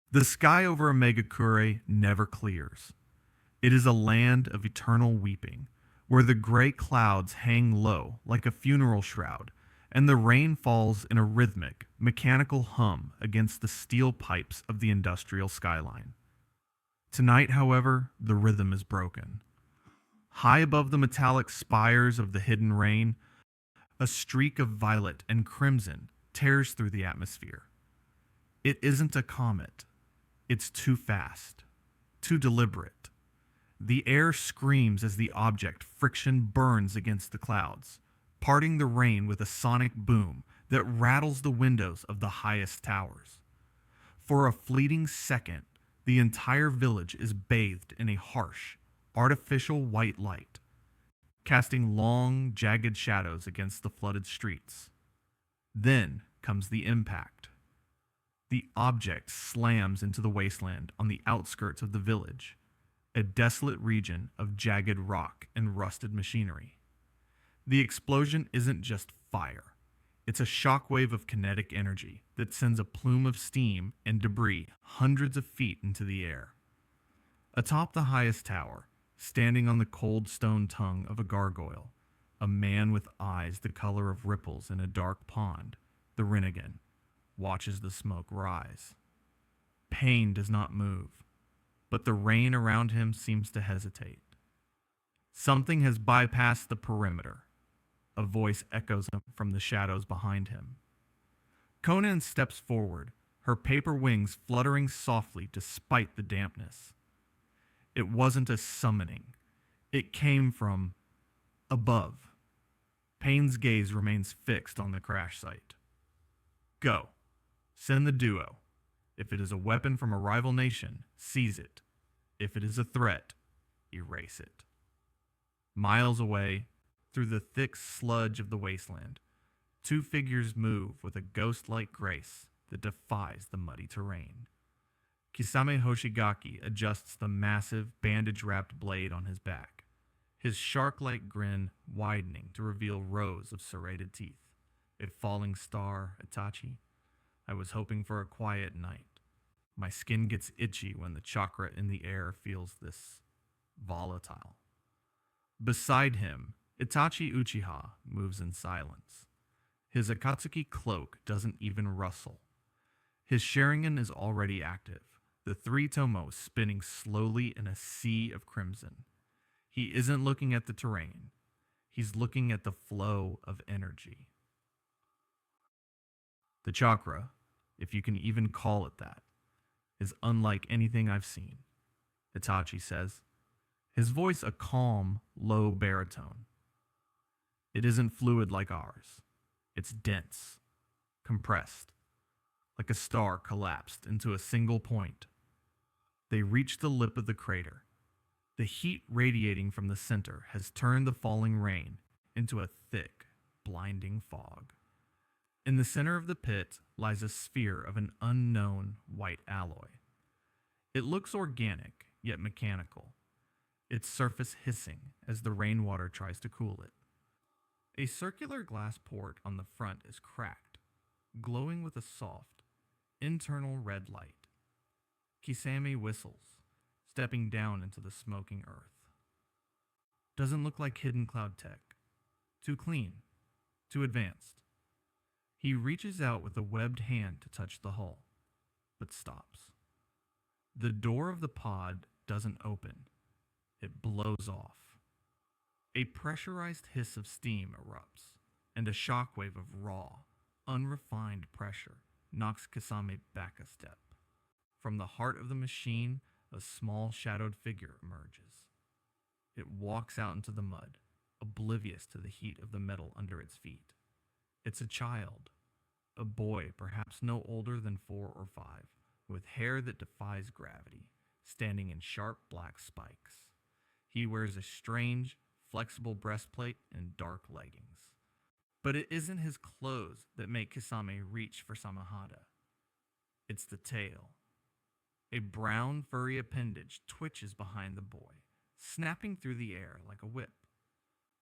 The sky over Omegakure never clears. It is a land of eternal weeping, where the gray clouds hang low like a funeral shroud, and the rain falls in a rhythmic, mechanical hum against the steel pipes of the industrial skyline. Tonight, however, the rhythm is broken. High above the metallic spires of the hidden rain, a streak of violet and crimson tears through the atmosphere. It isn't a comet. It's too fast, too deliberate. The air screams as the object friction burns against the clouds, parting the rain with a sonic boom that rattles the windows of the highest towers. For a fleeting second, the entire village is bathed in a harsh, artificial white light, casting long, jagged shadows against the flooded streets. Then comes the impact. The object slams into the wasteland on the outskirts of the village, a desolate region of jagged rock and rusted machinery. The explosion isn't just fire. It's a shockwave of kinetic energy that sends a plume of steam and debris hundreds of feet into the air. Atop the highest tower, standing on the cold stone tongue of a gargoyle, a man with eyes the color of ripples in a dark pond, the Rinnegan, watches the smoke rise. Pain does not move, but the rain around him seems to hesitate. Something has bypassed the perimeter. A voice echoes from the shadows behind him. Conan steps forward, her paper wings fluttering softly despite the dampness. It wasn't a summoning. It came from above. Payne's gaze remains fixed on the crash site. Go. Send the duo. If it is a weapon from a rival nation, seize it. If it is a threat, erase it. Miles away, through the thick sludge of the wasteland, two figures move with a ghost-like grace that defies the muddy terrain. Kisame Hoshigaki adjusts the massive, bandage-wrapped blade on his back, his shark-like grin widening to reveal rows of serrated teeth. A falling star, Itachi. I was hoping for a quiet night. My skin gets itchy when the chakra in the air feels this volatile. Beside him, Itachi Uchiha moves in silence. His Akatsuki cloak doesn't even rustle. His Sharingan is already active, the three tomo spinning slowly in a sea of crimson. He isn't looking at the terrain. He's looking at the flow of energy. The chakra, if you can even call it that, is unlike anything I've seen, Itachi says, his voice a calm, low baritone. It isn't fluid like ours. It's dense, compressed, like a star collapsed into a single point. They reach the lip of the crater. The heat radiating from the center has turned the falling rain into a thick, blinding fog. In the center of the pit lies a sphere of an unknown white alloy. It looks organic, yet mechanical, its surface hissing as the rainwater tries to cool it. A circular glass port on the front is cracked, glowing with a soft, internal red light. Kisame whistles, stepping down into the smoking earth. Doesn't look like hidden cloud tech. Too clean, too advanced. He reaches out with a webbed hand to touch the hull, but stops. The door of the pod doesn't open. It blows off. A pressurized hiss of steam erupts, and a shockwave of raw, unrefined pressure knocks Kisame back a step. From the heart of the machine, a small shadowed figure emerges. It walks out into the mud, oblivious to the heat of the metal under its feet. It's a child, a boy perhaps no older than 4 or 5, with hair that defies gravity, standing in sharp black spikes. He wears a strange, flexible breastplate and dark leggings. But it isn't his clothes that make Kisame reach for Samahada. It's the tail. A brown, furry appendage twitches behind the boy, snapping through the air like a whip.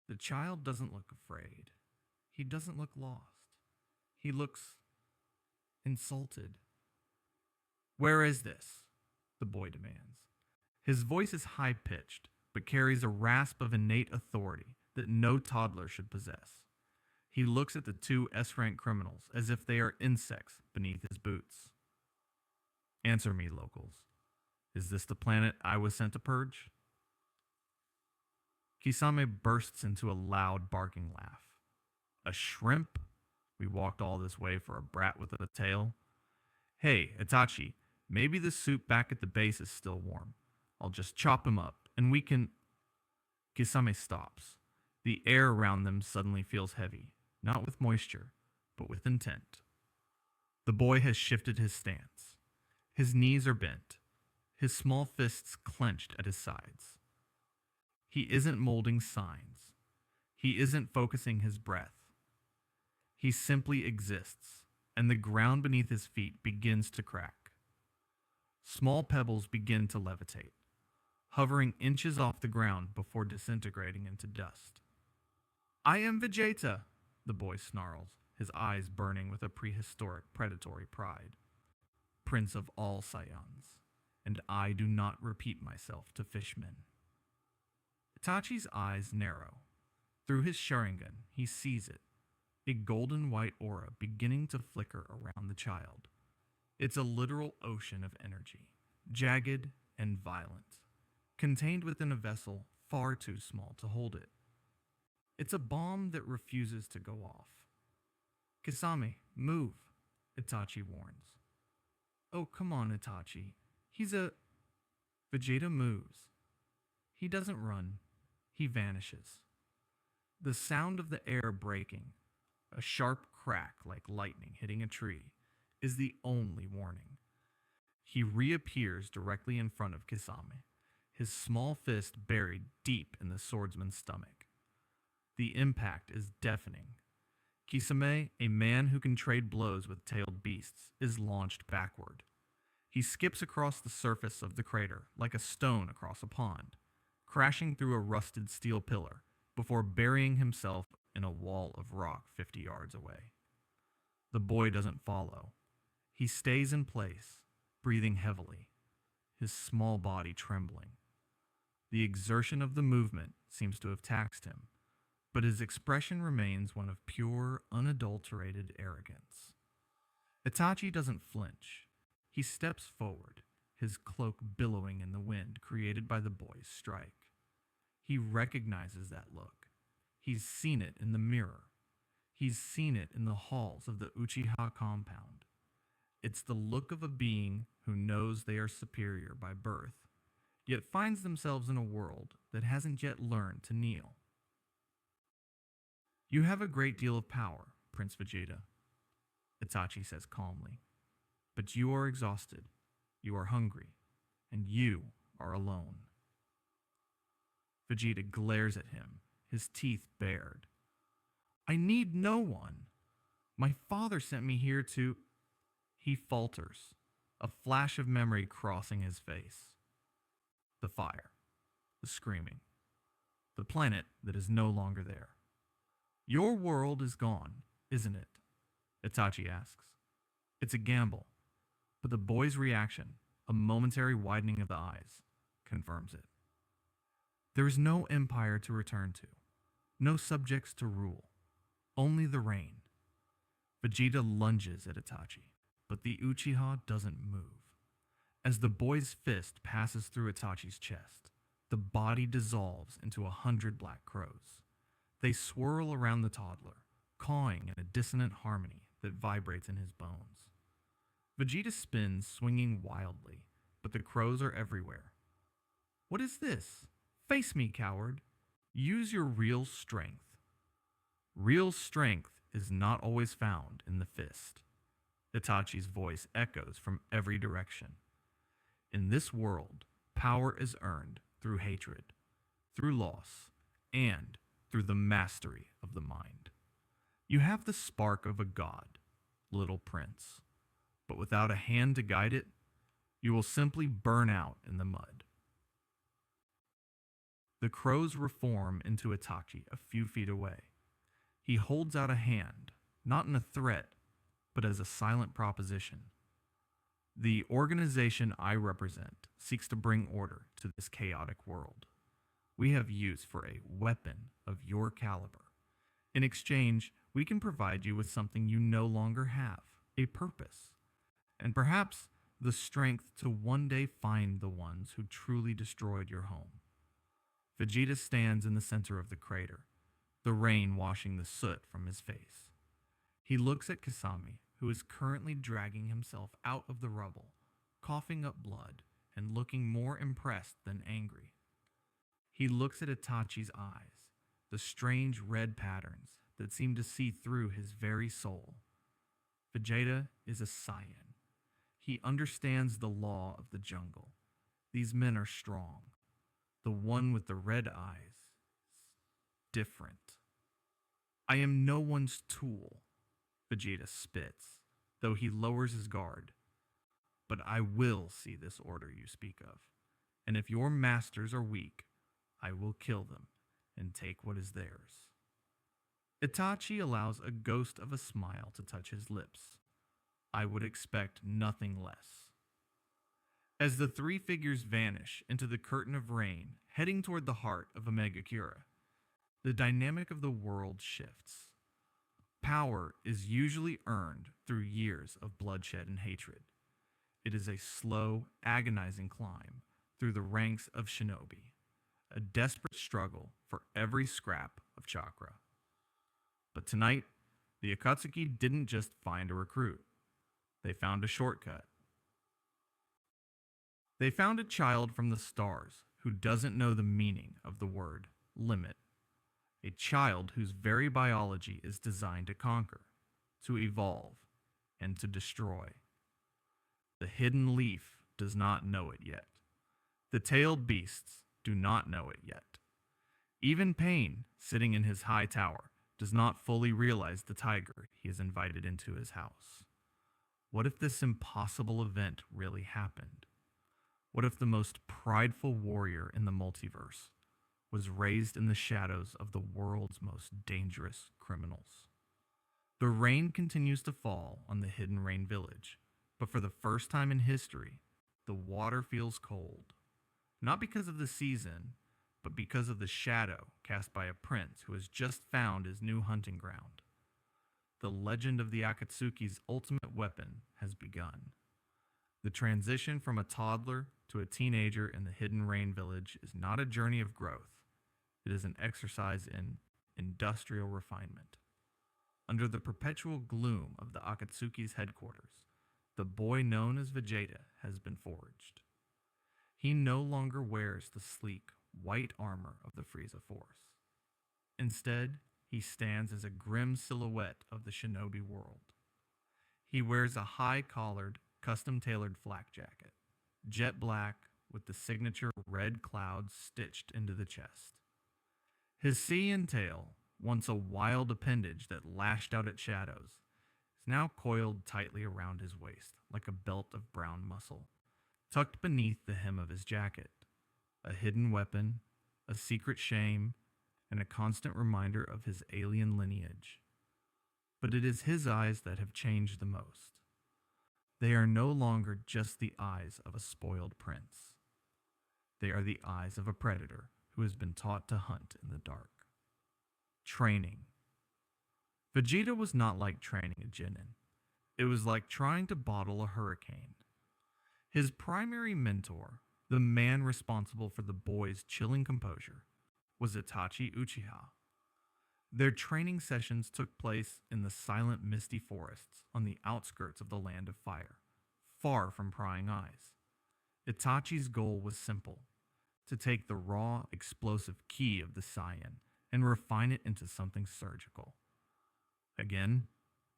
The child doesn't look afraid. He doesn't look lost. He looks insulted. Where is this? The boy demands. His voice is high-pitched, but carries a rasp of innate authority that no toddler should possess. He looks at the two S-rank criminals as if they are insects beneath his boots. Answer me, locals. Is this the planet I was sent to purge? Kisame bursts into a loud barking laugh. A shrimp? We walked all this way for a brat with a tail? Hey, Itachi, maybe the soup back at the base is still warm. I'll just chop him up, and we can... Kisame stops. The air around them suddenly feels heavy, not with moisture, but with intent. The boy has shifted his stance. His knees are bent, his small fists clenched at his sides. He isn't molding signs. He isn't focusing his breath. He simply exists, and the ground beneath his feet begins to crack. Small pebbles begin to levitate, hovering inches off the ground before disintegrating into dust. I am Vegeta, the boy snarls, his eyes burning with a prehistoric predatory pride. Prince of all Saiyans, and I do not repeat myself to fishmen. Itachi's eyes narrow. Through his Sharingan, he sees it, a golden white aura beginning to flicker around the child. It's a literal ocean of energy, jagged and violent, contained within a vessel far too small to hold it. It's a bomb that refuses to go off. Kisame, move, Itachi warns. Oh, come on, Itachi. Vegeta moves. He doesn't run. He vanishes. The sound of the air breaking, a sharp crack like lightning hitting a tree, is the only warning. He reappears directly in front of Kisame, his small fist buried deep in the swordsman's stomach. The impact is deafening. Kisame, a man who can trade blows with tailed beasts, is launched backward. He skips across the surface of the crater like a stone across a pond, crashing through a rusted steel pillar before burying himself in a wall of rock 50 yards away. The boy doesn't follow. He stays in place, breathing heavily, his small body trembling. The exertion of the movement seems to have taxed him, but his expression remains one of pure, unadulterated arrogance. Itachi doesn't flinch. He steps forward, his cloak billowing in the wind created by the boy's strike. He recognizes that look. He's seen it in the mirror. He's seen it in the halls of the Uchiha compound. It's the look of a being who knows they are superior by birth, yet finds themselves in a world that hasn't yet learned to kneel. You have a great deal of power, Prince Vegeta, Itachi says calmly. But you are exhausted, you are hungry, and you are alone. Vegeta glares at him, his teeth bared. I need no one. My father sent me here to... He falters, a flash of memory crossing his face. The fire, the screaming, the planet that is no longer there. Your world is gone, isn't it? Itachi asks. It's a gamble, but the boy's reaction, a momentary widening of the eyes, confirms it. There is no empire to return to, no subjects to rule, only the rain. Vegeta lunges at Itachi, but the Uchiha doesn't move. As the boy's fist passes through Itachi's chest, the body dissolves into 100 black crows. They swirl around the toddler, cawing in a dissonant harmony that vibrates in his bones. Vegeta spins, swinging wildly, but the crows are everywhere. What is this? Face me, coward. Use your real strength. Real strength is not always found in the fist. Itachi's voice echoes from every direction. In this world, power is earned through hatred, through loss, and through the mastery of the mind. You have the spark of a god, little prince, but without a hand to guide it, you will simply burn out in the mud. The crows reform into Itachi a few feet away. He holds out a hand, not in a threat, but as a silent proposition. The organization I represent seeks to bring order to this chaotic world. We have use for a weapon of your caliber. In exchange, we can provide you with something you no longer have, a purpose, and perhaps the strength to one day find the ones who truly destroyed your home. Vegeta stands in the center of the crater, the rain washing the soot from his face. He looks at Kisame, who is currently dragging himself out of the rubble, coughing up blood and looking more impressed than angry. He looks at Itachi's eyes, the strange red patterns that seem to see through his very soul. Vegeta is a Saiyan. He understands the law of the jungle. These men are strong. The one with the red eyes is different. I am no one's tool, Vegeta spits, though he lowers his guard. But I will see this order you speak of, and if your masters are weak, I will kill them and take what is theirs. Itachi allows a ghost of a smile to touch his lips. I would expect nothing less. As the three figures vanish into the curtain of rain, heading toward the heart of Omegakure, the dynamic of the world shifts. Power is usually earned through years of bloodshed and hatred. It is a slow, agonizing climb through the ranks of shinobi, a desperate struggle for every scrap of chakra. But tonight, the Akatsuki didn't just find a recruit. They found a shortcut. They found a child from the stars who doesn't know the meaning of the word limit. A child whose very biology is designed to conquer, to evolve, and to destroy. The hidden leaf does not know it yet. The tailed beasts do not know it yet. Even Pain, sitting in his high tower, does not fully realize the tiger he has invited into his house. What if this impossible event really happened? What if the most prideful warrior in the multiverse was raised in the shadows of the world's most dangerous criminals? The rain continues to fall on the Hidden Rain Village, but for the first time in history, the water feels cold. Not because of the season, but because of the shadow cast by a prince who has just found his new hunting ground. The legend of the Akatsuki's ultimate weapon has begun. The transition from a toddler to a teenager in the Hidden Rain Village is not a journey of growth. It is an exercise in industrial refinement. Under the perpetual gloom of the Akatsuki's headquarters, the boy known as Vegeta has been forged. He no longer wears the sleek, white armor of the Frieza Force. Instead, he stands as a grim silhouette of the shinobi world. He wears a high-collared, custom-tailored flak jacket, jet black with the signature red clouds stitched into the chest. His Saiyan tail, once a wild appendage that lashed out at shadows, is now coiled tightly around his waist like a belt of brown muscle, tucked beneath the hem of his jacket. A hidden weapon, a secret shame, and a constant reminder of his alien lineage. But it is his eyes that have changed the most. They are no longer just the eyes of a spoiled prince. They are the eyes of a predator who has been taught to hunt in the dark. Training. Vegeta was not like training a genin. It was like trying to bottle a hurricane. His primary mentor, the man responsible for the boy's chilling composure, was Itachi Uchiha. Their training sessions took place in the silent, misty forests on the outskirts of the Land of Fire, far from prying eyes. Itachi's goal was simple: to take the raw, explosive ki of the Saiyan and refine it into something surgical. Again,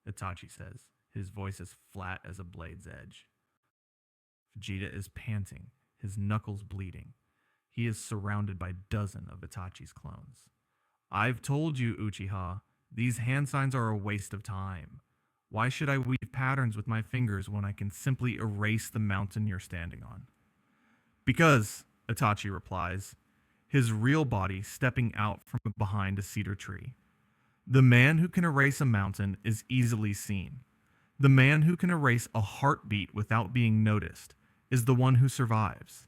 Itachi says, his voice as flat as a blade's edge. Vegeta is panting, his knuckles bleeding. He is surrounded by dozens of Itachi's clones. I've told you, Uchiha, these hand signs are a waste of time. Why should I weave patterns with my fingers when I can simply erase the mountain you're standing on? Because, Itachi replies, his real body stepping out from behind a cedar tree. The man who can erase a mountain is easily seen. The man who can erase a heartbeat without being noticed is the one who survives.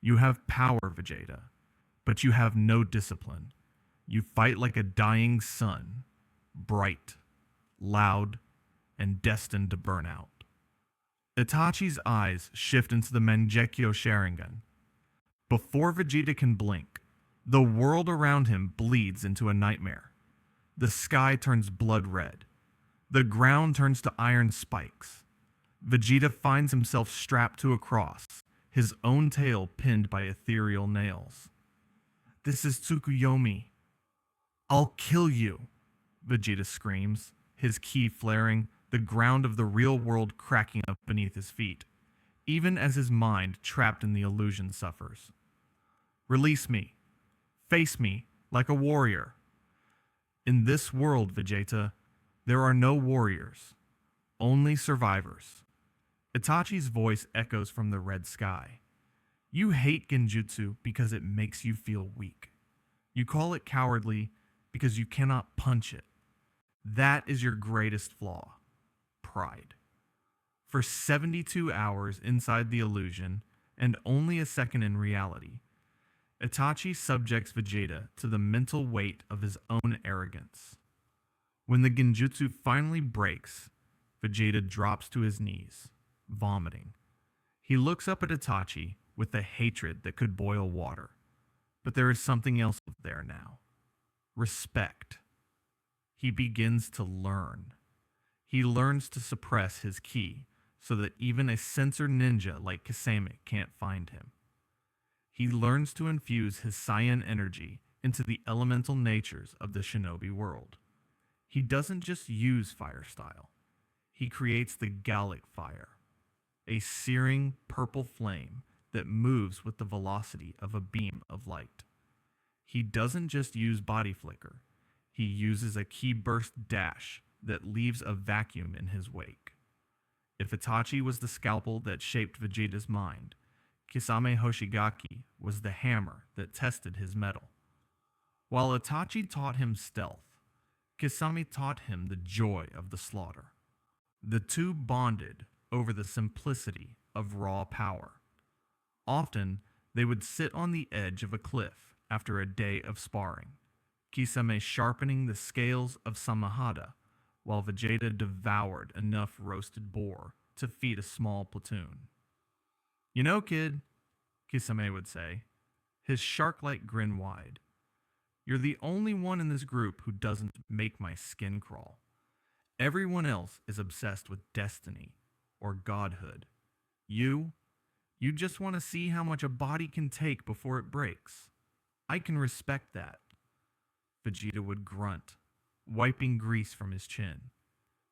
You have power, Vegeta, but you have no discipline. You fight like a dying sun, bright, loud, and destined to burn out. Itachi's eyes shift into the Mangekyo Sharingan. Before Vegeta can blink, the world around him bleeds into a nightmare. The sky turns blood red. The ground turns to iron spikes. Vegeta finds himself strapped to a cross, his own tail pinned by ethereal nails. "This is Tsukuyomi. I'll kill you," Vegeta screams, his ki flaring, the ground of the real world cracking up beneath his feet, even as his mind trapped in the illusion suffers. "Release me. Face me like a warrior." In this world, Vegeta, there are no warriors, only survivors. Itachi's voice echoes from the red sky. "You hate genjutsu because it makes you feel weak. You call it cowardly because you cannot punch it. That is your greatest flaw. Pride." For 72 hours inside the illusion, and only a second in reality, Itachi subjects Vegeta to the mental weight of his own arrogance. When the genjutsu finally breaks, Vegeta drops to his knees, vomiting. He looks up at Itachi with a hatred that could boil water. But there is something else there now. Respect. He begins to learn. He learns to suppress his ki so that even a censored ninja like Kisame can't find him. He learns to infuse his Saiyan energy into the elemental natures of the shinobi world. He doesn't just use fire style. He creates the Gallic fire, a searing purple flame that moves with the velocity of a beam of light. He doesn't just use body flicker. He uses a ki burst dash that leaves a vacuum in his wake. If Itachi was the scalpel that shaped Vegeta's mind, Kisame Hoshigaki was the hammer that tested his metal. While Itachi taught him stealth, Kisame taught him the joy of the slaughter. The two bonded over the simplicity of raw power. Often, they would sit on the edge of a cliff after a day of sparring, Kisame sharpening the scales of Samahada, while Vegeta devoured enough roasted boar to feed a small platoon. "You know, kid," Kisame would say, his shark-like grin wide, "you're the only one in this group who doesn't make my skin crawl. Everyone else is obsessed with destiny or godhood. You just want to see how much a body can take before it breaks. I can respect that." Vegeta would grunt, wiping grease from his chin.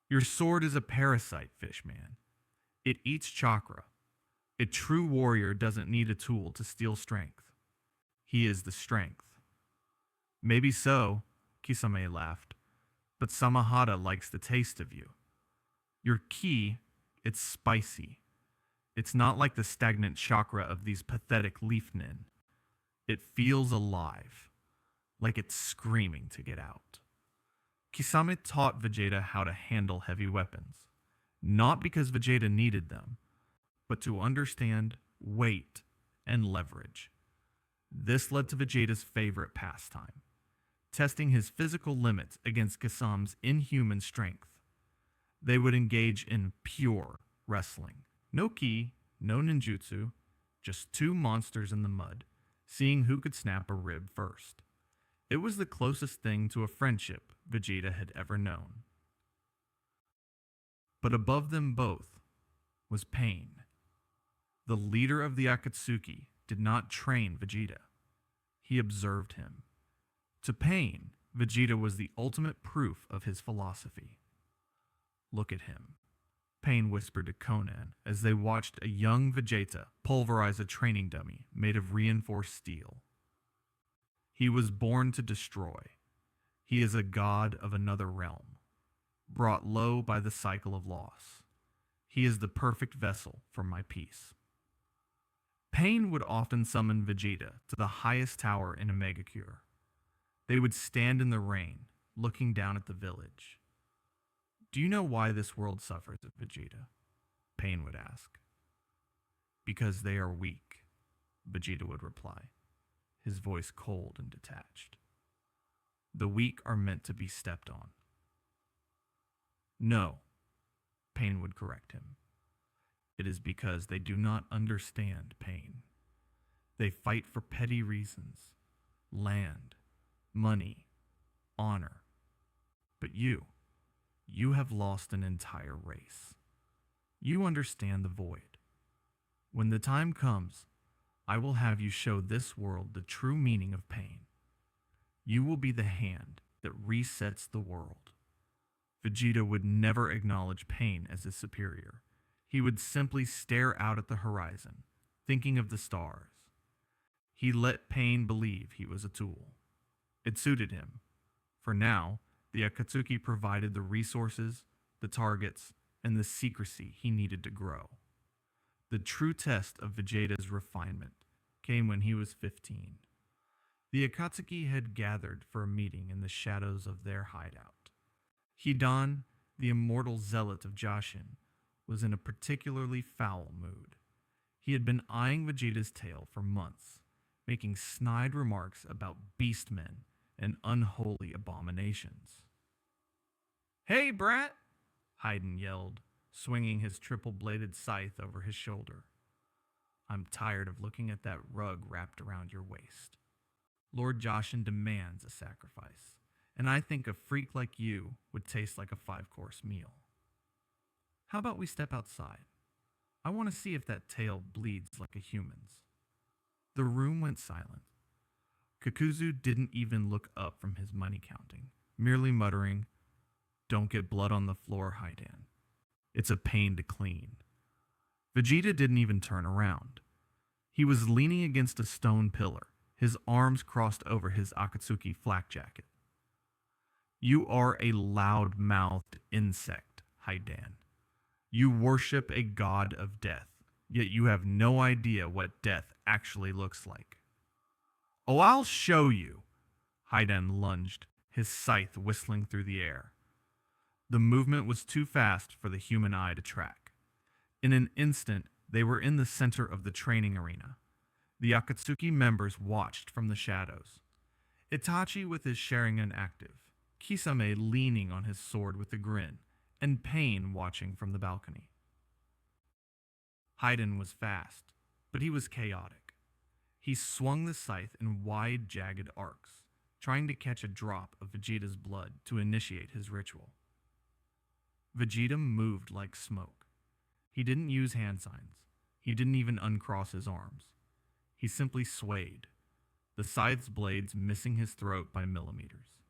"Your sword is a parasite, Fishman. It eats chakra. A true warrior doesn't need a tool to steal strength. He is the strength." "Maybe so," Kisame laughed, "but Samahada likes the taste of you. Your ki, it's spicy. It's not like the stagnant chakra of these pathetic leaf nin. It feels alive, like it's screaming to get out." Kisame taught Vegeta how to handle heavy weapons, not because Vegeta needed them, but to understand weight and leverage. This led to Vegeta's favorite pastime, testing his physical limits against Kisame's inhuman strength. They would engage in pure wrestling. No ki, no ninjutsu, just two monsters in the mud, seeing who could snap a rib first. It was the closest thing to a friendship Vegeta had ever known. But above them both was Pain. The leader of the Akatsuki did not train Vegeta. He observed him. To Pain, Vegeta was the ultimate proof of his philosophy. "Look at him," Pain whispered to Conan as they watched a young Vegeta pulverize a training dummy made of reinforced steel. "He was born to destroy. He is a god of another realm, brought low by the cycle of loss. He is the perfect vessel for my peace." Pain would often summon Vegeta to the highest tower in Omegacure. They would stand in the rain, looking down at the village. Do you know why this world suffers, Vegeta? Pain would ask. Because they are weak, Vegeta would reply, his voice cold and detached. The weak are meant to be stepped on. No, Pain would correct him. It is because they do not understand pain. They fight for petty reasons, land, money, honor. But you have lost an entire race. You understand the void. When the time comes, I will have you show this world the true meaning of pain. You will be the hand that resets the world. Vegeta would never acknowledge Pain as his superior. He would simply stare out at the horizon, thinking of the stars. He let Pain believe he was a tool. It suited him. For now, the Akatsuki provided the resources, the targets, and the secrecy he needed to grow. The true test of Vegeta's refinement came when he was 15. The Akatsuki had gathered for a meeting in the shadows of their hideout. Hidan, the immortal zealot of Jashin, was in a particularly foul mood. He had been eyeing Vegeta's tail for months, making snide remarks about beastmen and unholy abominations. "Hey, brat!" Hidan yelled, swinging his triple-bladed scythe over his shoulder. "I'm tired of looking at that rug wrapped around your waist. Lord Joshin demands a sacrifice, and I think a freak like you would taste like a 5-course meal. How about we step outside? I want to see if that tail bleeds like a human's." The room went silent. Kakuzu didn't even look up from his money counting, merely muttering, "Don't get blood on the floor, Hidan. It's a pain to clean." Vegeta didn't even turn around. He was leaning against a stone pillar, his arms crossed over his Akatsuki flak jacket. "You are a loud-mouthed insect, Hidan. You worship a god of death, yet you have no idea what death actually looks like." "Oh, I'll show you!" Hidan lunged, his scythe whistling through the air. The movement was too fast for the human eye to track. In an instant, they were in the center of the training arena. The Akatsuki members watched from the shadows. Itachi with his Sharingan active, Kisame leaning on his sword with a grin, and Pain watching from the balcony. Hidan was fast, but he was chaotic. He swung the scythe in wide, jagged arcs, trying to catch a drop of Vegeta's blood to initiate his ritual. Vegeta moved like smoke. He didn't use hand signs. He didn't even uncross his arms. He simply swayed, the scythe's blades missing his throat by millimeters.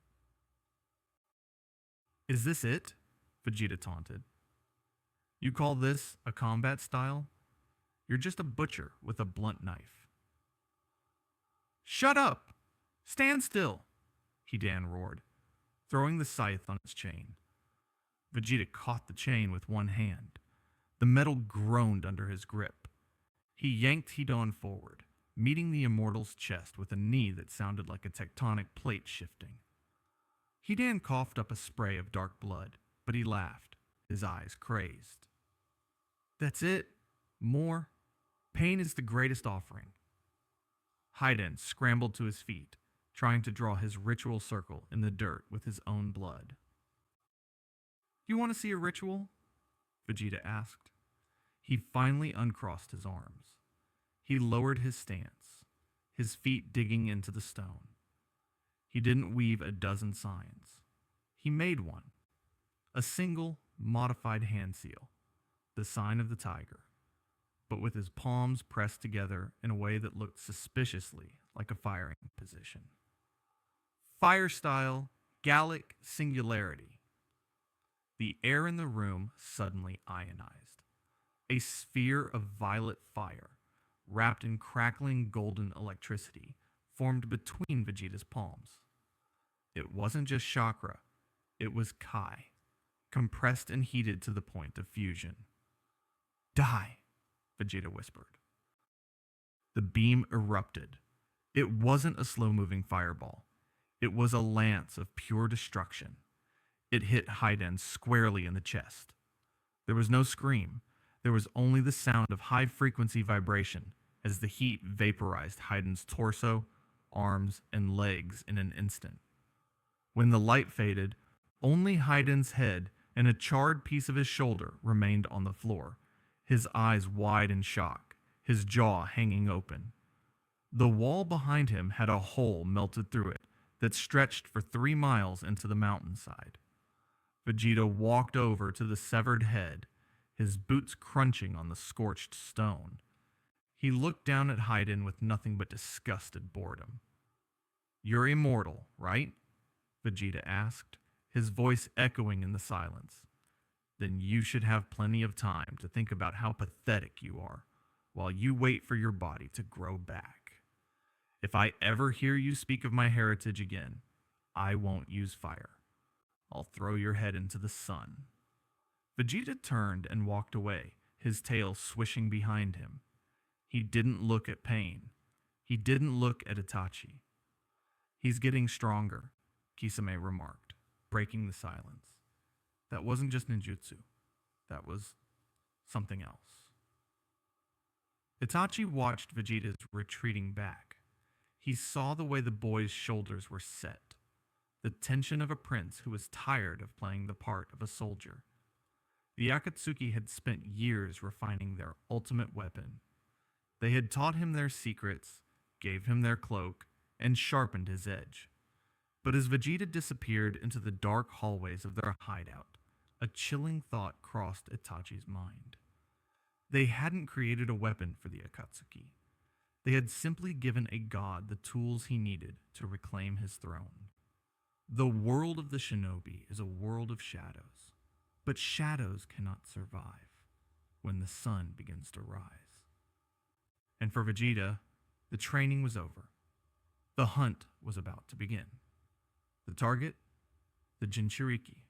"Is this it?" Vegeta taunted. "You call this a combat style? You're just a butcher with a blunt knife." "Shut up! Stand still!" Hidan roared, throwing the scythe on its chain. Vegeta caught the chain with one hand. The metal groaned under his grip. He yanked Hidan forward, meeting the immortal's chest with a knee that sounded like a tectonic plate shifting. Hidan coughed up a spray of dark blood, but he laughed, his eyes crazed. "That's it? More? Pain is the greatest offering." Hidan scrambled to his feet, trying to draw his ritual circle in the dirt with his own blood. "You want to see a ritual?" Vegeta asked. He finally uncrossed his arms. He lowered his stance, his feet digging into the stone. He didn't weave a dozen signs. He made one. A single, modified hand seal, the sign of the tiger, but with his palms pressed together in a way that looked suspiciously like a firing position. "Fire style, Gallic singularity." The air in the room suddenly ionized. A sphere of violet fire, wrapped in crackling golden electricity, formed between Vegeta's palms. It wasn't just chakra, it was Kai, compressed and heated to the point of fusion. "Die," Vegeta whispered. The beam erupted. It wasn't a slow-moving fireball. It was a lance of pure destruction. It hit Haiden squarely in the chest. There was no scream. There was only the sound of high-frequency vibration as the heat vaporized Haiden's torso, arms, and legs in an instant. When the light faded, only Haiden's head and a charred piece of his shoulder remained on the floor, his eyes wide in shock, his jaw hanging open. The wall behind him had a hole melted through it that stretched for 3 miles into the mountainside. Vegeta walked over to the severed head, his boots crunching on the scorched stone. He looked down at Haiden with nothing but disgusted boredom. "You're immortal, right?" Vegeta asked, his voice echoing in the silence. "Then you should have plenty of time to think about how pathetic you are, while you wait for your body to grow back. If I ever hear you speak of my heritage again, I won't use fire. I'll throw your head into the sun." Vegeta turned and walked away, his tail swishing behind him. He didn't look at Pain. He didn't look at Itachi. "He's getting stronger," Kisame remarked, breaking the silence. That wasn't just ninjutsu. That was something else. Itachi watched Vegeta's retreating back. He saw the way the boy's shoulders were set, the tension of a prince who was tired of playing the part of a soldier. The Akatsuki had spent years refining their ultimate weapon. They had taught him their secrets, gave him their cloak, and sharpened his edge. But as Vegeta disappeared into the dark hallways of their hideout, a chilling thought crossed Itachi's mind. They hadn't created a weapon for the Akatsuki. They had simply given a god the tools he needed to reclaim his throne. The world of the shinobi is a world of shadows, but shadows cannot survive when the sun begins to rise. And for Vegeta, the training was over. The hunt was about to begin. The target? The Jinchuriki.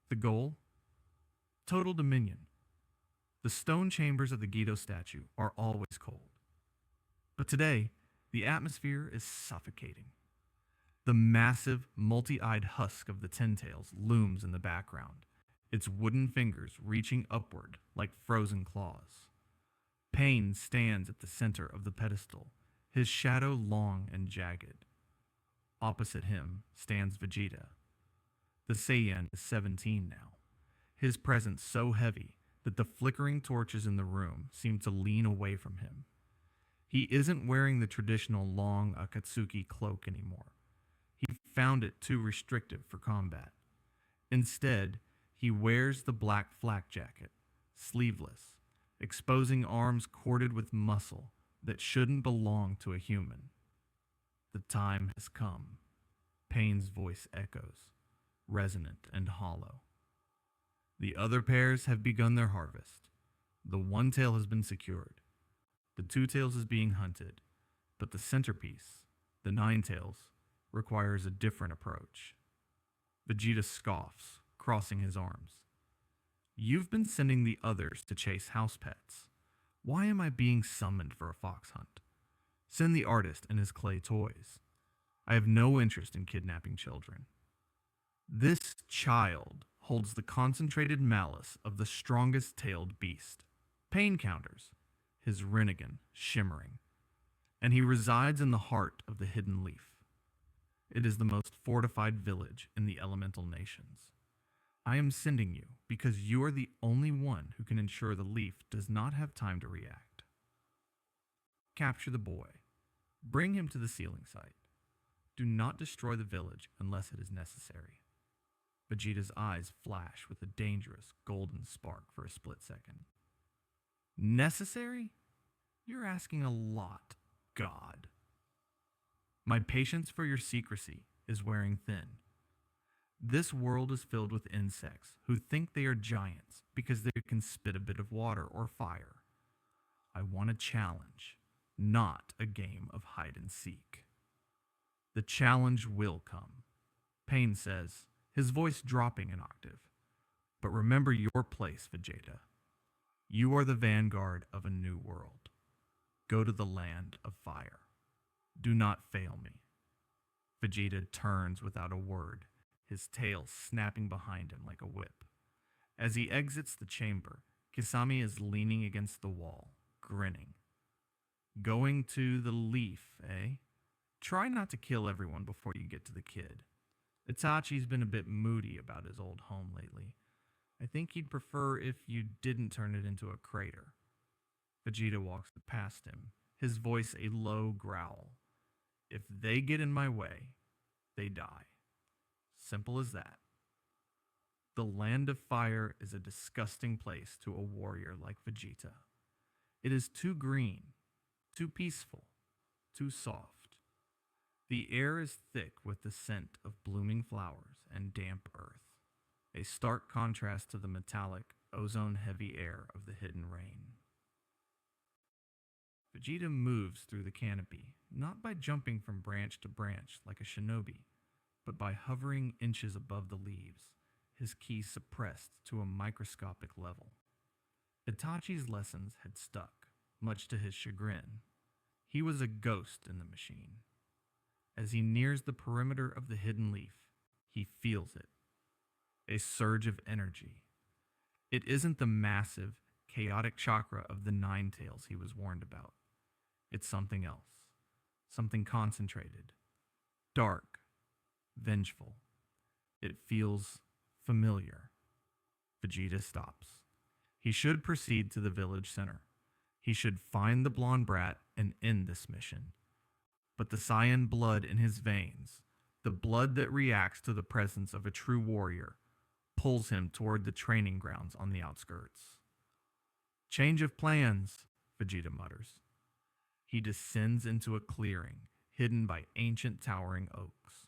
The goal? Total dominion. The stone chambers of the Gedo statue are always cold. But today, the atmosphere is suffocating. The massive, multi-eyed husk of the Ten-Tails looms in the background, its wooden fingers reaching upward like frozen claws. Pain stands at the center of the pedestal, his shadow long and jagged. Opposite him stands Vegeta. The Saiyan is 17 now, his presence so heavy that the flickering torches in the room seem to lean away from him. He isn't wearing the traditional long Akatsuki cloak anymore. He found it too restrictive for combat. Instead, he wears the black flak jacket, sleeveless, exposing arms corded with muscle that shouldn't belong to a human. The time has come. Pain's voice echoes, resonant and hollow. The other pairs have begun their harvest. The one tail has been secured. The two tails is being hunted, but the centerpiece, the nine tails, requires a different approach. Vegeta scoffs, crossing his arms. "You've been sending the others to chase house pets. Why am I being summoned for a fox hunt? Send the artist and his clay toys. I have no interest in kidnapping children." This child holds the concentrated malice of the strongest tailed beast. Pain counters, his Rinnegan shimmering, and he resides in the heart of the hidden leaf. It is the most fortified village in the elemental nations. I am sending you because you are the only one who can ensure the leaf does not have time to react. Capture the boy. Bring him to the sealing site. Do not destroy the village unless it is necessary. Vegeta's eyes flash with a dangerous golden spark for a split second. Necessary? You're asking a lot, God. My patience for your secrecy is wearing thin. This world is filled with insects who think they are giants because they can spit a bit of water or fire. I want a challenge, not a game of hide and seek. The challenge will come, Pain says, his voice dropping an octave. But remember your place, Vegeta. You are the vanguard of a new world. Go to the land of fire. Do not fail me. Vegeta turns without a word, his tail snapping behind him like a whip. As he exits the chamber, Kisame is leaning against the wall, grinning. Going to the leaf, eh? Try not to kill everyone before you get to the kid. Itachi's been a bit moody about his old home lately. I think he'd prefer if you didn't turn it into a crater. Vegeta walks past him, his voice a low growl. If they get in my way, they die. Simple as that. The land of fire is a disgusting place to a warrior like Vegeta. It is too green, too peaceful, too soft. The air is thick with the scent of blooming flowers and damp earth, a stark contrast to the metallic, ozone-heavy air of the hidden rain. Vegeta moves through the canopy, not by jumping from branch to branch like a shinobi, but by hovering inches above the leaves, his ki suppressed to a microscopic level. Itachi's lessons had stuck, much to his chagrin. He was a ghost in the machine. As he nears the perimeter of the hidden leaf, he feels it. A surge of energy. It isn't the massive, chaotic chakra of the Nine Tails he was warned about. It's something else. Something concentrated. Dark. Vengeful. It feels familiar. Vegeta stops. He should proceed to the village center. He should find the blonde brat and end this mission. But the Saiyan blood in his veins, the blood that reacts to the presence of a true warrior, pulls him toward the training grounds on the outskirts. Change of plans, Vegeta mutters. He descends into a clearing, hidden by ancient towering oaks.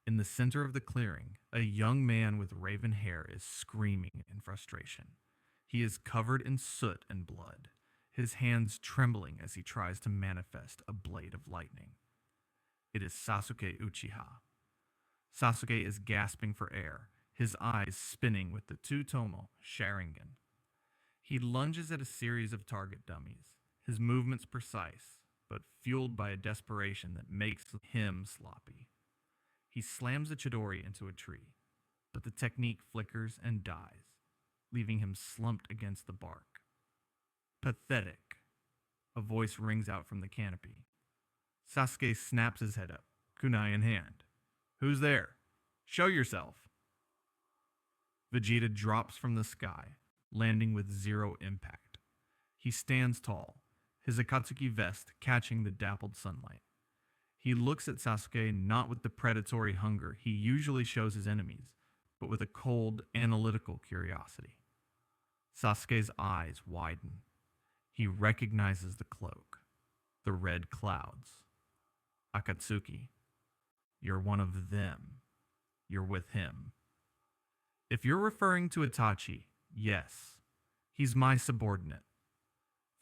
In the center of the clearing, a young man with raven hair is screaming in frustration. He is covered in soot and blood, his hands trembling as he tries to manifest a blade of lightning. It is Sasuke Uchiha. Sasuke is gasping for air, his eyes spinning with the Tsutomu Sharingan. He lunges at a series of target dummies, his movements precise, but fueled by a desperation that makes him sloppy. He slams a Chidori into a tree, but the technique flickers and dies, leaving him slumped against the bark. Pathetic. A voice rings out from the canopy. Sasuke snaps his head up, kunai in hand. Who's there? Show yourself. Vegeta drops from the sky, landing with zero impact. He stands tall, his Akatsuki vest catching the dappled sunlight. He looks at Sasuke not with the predatory hunger he usually shows his enemies, but with a cold, analytical curiosity. Sasuke's eyes widen. He recognizes the cloak, the red clouds. Akatsuki, you're one of them. You're with him. If you're referring to Itachi, yes, he's my subordinate.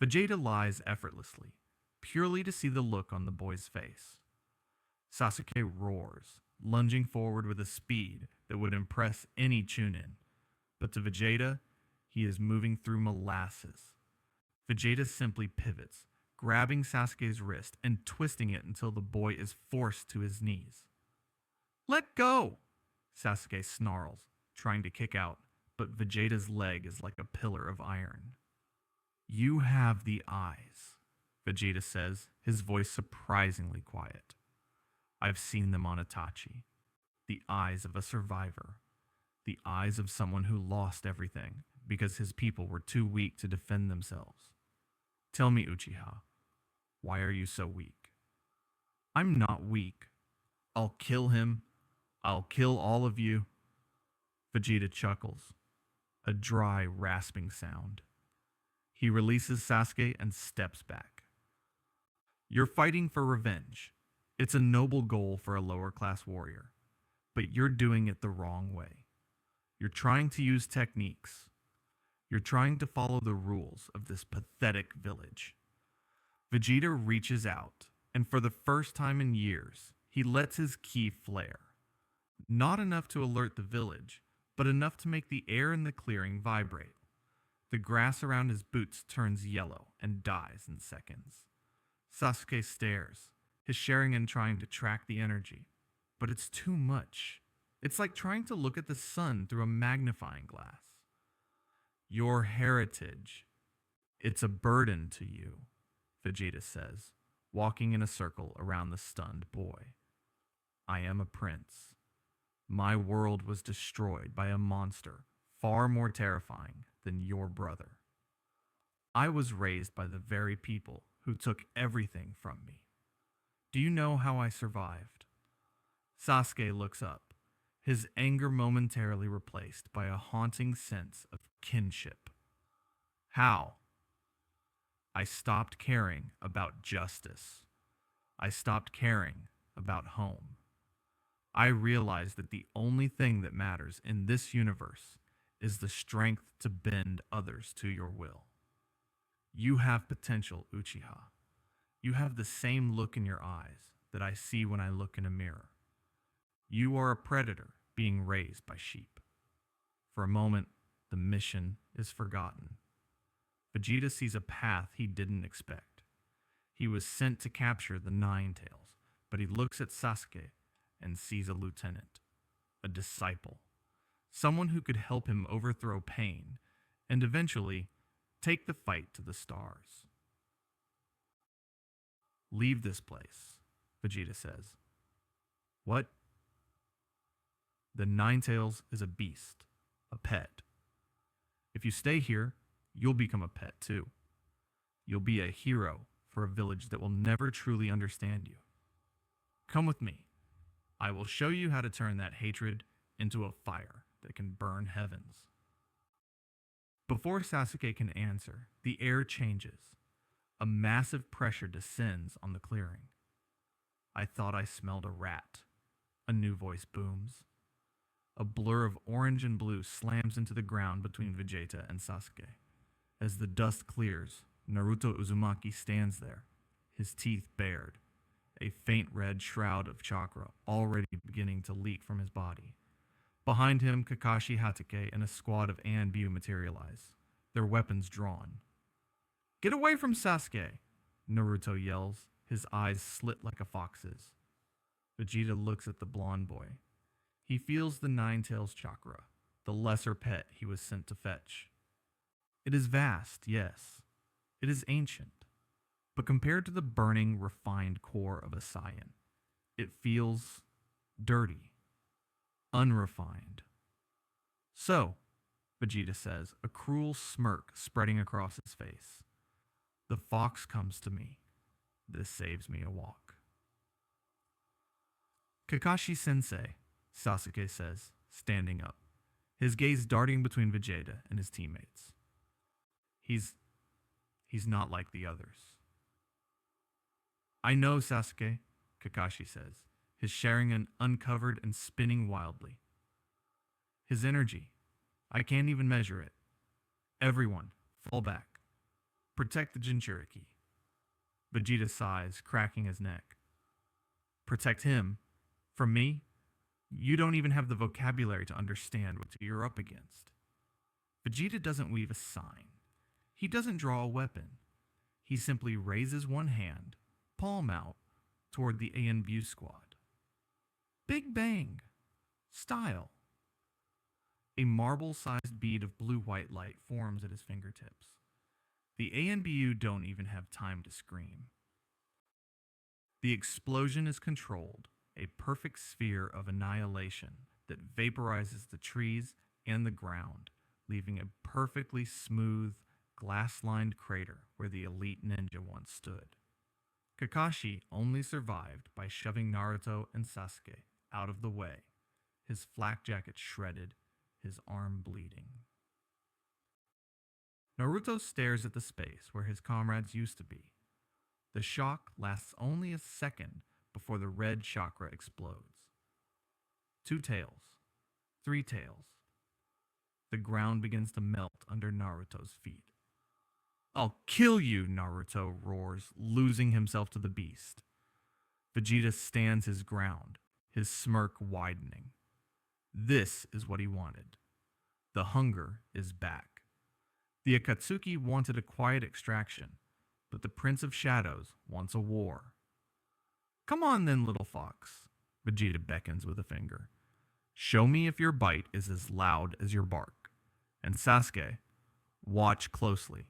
Vegeta lies effortlessly, purely to see the look on the boy's face. Sasuke roars, lunging forward with a speed that would impress any Chunin. But to Vegeta, he is moving through molasses. Vegeta simply pivots, grabbing Sasuke's wrist and twisting it until the boy is forced to his knees. Let go! Sasuke snarls, trying to kick out, but Vegeta's leg is like a pillar of iron. You have the eyes, Vegeta says, his voice surprisingly quiet. I've seen them on Itachi. The eyes of a survivor. The eyes of someone who lost everything because his people were too weak to defend themselves. Tell me, Uchiha, why are you so weak? I'm not weak. I'll kill him. I'll kill all of you. Vegeta chuckles, a dry, rasping sound. He releases Sasuke and steps back. You're fighting for revenge. It's a noble goal for a lower-class warrior, but you're doing it the wrong way. You're trying to use techniques. You're trying to follow the rules of this pathetic village. Vegeta reaches out, and for the first time in years, he lets his ki flare. Not enough to alert the village, but enough to make the air in the clearing vibrate. The grass around his boots turns yellow and dies in seconds. Sasuke stares, his Sharingan trying to track the energy, but it's too much. It's like trying to look at the sun through a magnifying glass. Your heritage, it's a burden to you, Vegeta says, walking in a circle around the stunned boy. I am a prince. My world was destroyed by a monster far more terrifying than your brother. I was raised by the very people who took everything from me. Do you know how I survived? Sasuke looks up, his anger momentarily replaced by a haunting sense of kinship. How? I stopped caring about justice. I stopped caring about home. I realized that the only thing that matters in this universe is the strength to bend others to your will. You have potential, Uchiha. You have the same look in your eyes that I see when I look in a mirror. You are a predator being raised by sheep. For a moment, the mission is forgotten. Vegeta sees a path he didn't expect. He was sent to capture the Nine Tails, but he looks at Sasuke and sees a lieutenant, a disciple, someone who could help him overthrow pain and eventually take the fight to the stars. Leave this place, Vegeta says. What? The Nine Tails is a beast, a pet. If you stay here, you'll become a pet too. You'll be a hero for a village that will never truly understand you. Come with me. I will show you how to turn that hatred into a fire that can burn heavens. Before Sasuke can answer, the air changes. A massive pressure descends on the clearing. I thought I smelled a rat. A new voice booms. A blur of orange and blue slams into the ground between Vegeta and Sasuke. As the dust clears, Naruto Uzumaki stands there, his teeth bared, a faint red shroud of chakra already beginning to leak from his body. Behind him, Kakashi Hatake and a squad of Anbu materialize, their weapons drawn. Get away from Sasuke! Naruto yells, his eyes slit like a fox's. Vegeta looks at the blonde boy. He feels the Nine Tails chakra, the lesser pet he was sent to fetch. It is vast, yes. It is ancient. But compared to the burning, refined core of a Saiyan, it feels dirty, unrefined. So, Vegeta says, a cruel smirk spreading across his face. The fox comes to me. This saves me a walk. Kakashi-sensei, Sasuke says, standing up, his gaze darting between Vegeta and his teammates. He's not like the others. I know, Sasuke, Kakashi says, his Sharingan uncovered and spinning wildly. His energy, I can't even measure it. Everyone, fall back. Protect the Jinchuriki. Vegeta sighs, cracking his neck. Protect him? From me? You don't even have the vocabulary to understand what you're up against. Vegeta doesn't weave a sign. He doesn't draw a weapon. He simply raises one hand, palm out, toward the ANBU squad. Big bang. Style. A marble-sized bead of blue-white light forms at his fingertips. The ANBU don't even have time to scream. The explosion is controlled, a perfect sphere of annihilation that vaporizes the trees and the ground, leaving a perfectly smooth, glass-lined crater where the elite ninja once stood. Kakashi only survived by shoving Naruto and Sasuke out of the way, his flak jacket shredded, his arm bleeding. Naruto stares at the space where his comrades used to be. The shock lasts only a second before the red chakra explodes. 2 tails, 3 tails. The ground begins to melt under Naruto's feet. I'll kill you, Naruto roars, losing himself to the beast. Vegeta stands his ground, his smirk widening. This is what he wanted. The hunger is back. The Akatsuki wanted a quiet extraction, but the Prince of Shadows wants a war. Come on then, little fox, Vegeta beckons with a finger. Show me if your bite is as loud as your bark. And Sasuke, watch closely.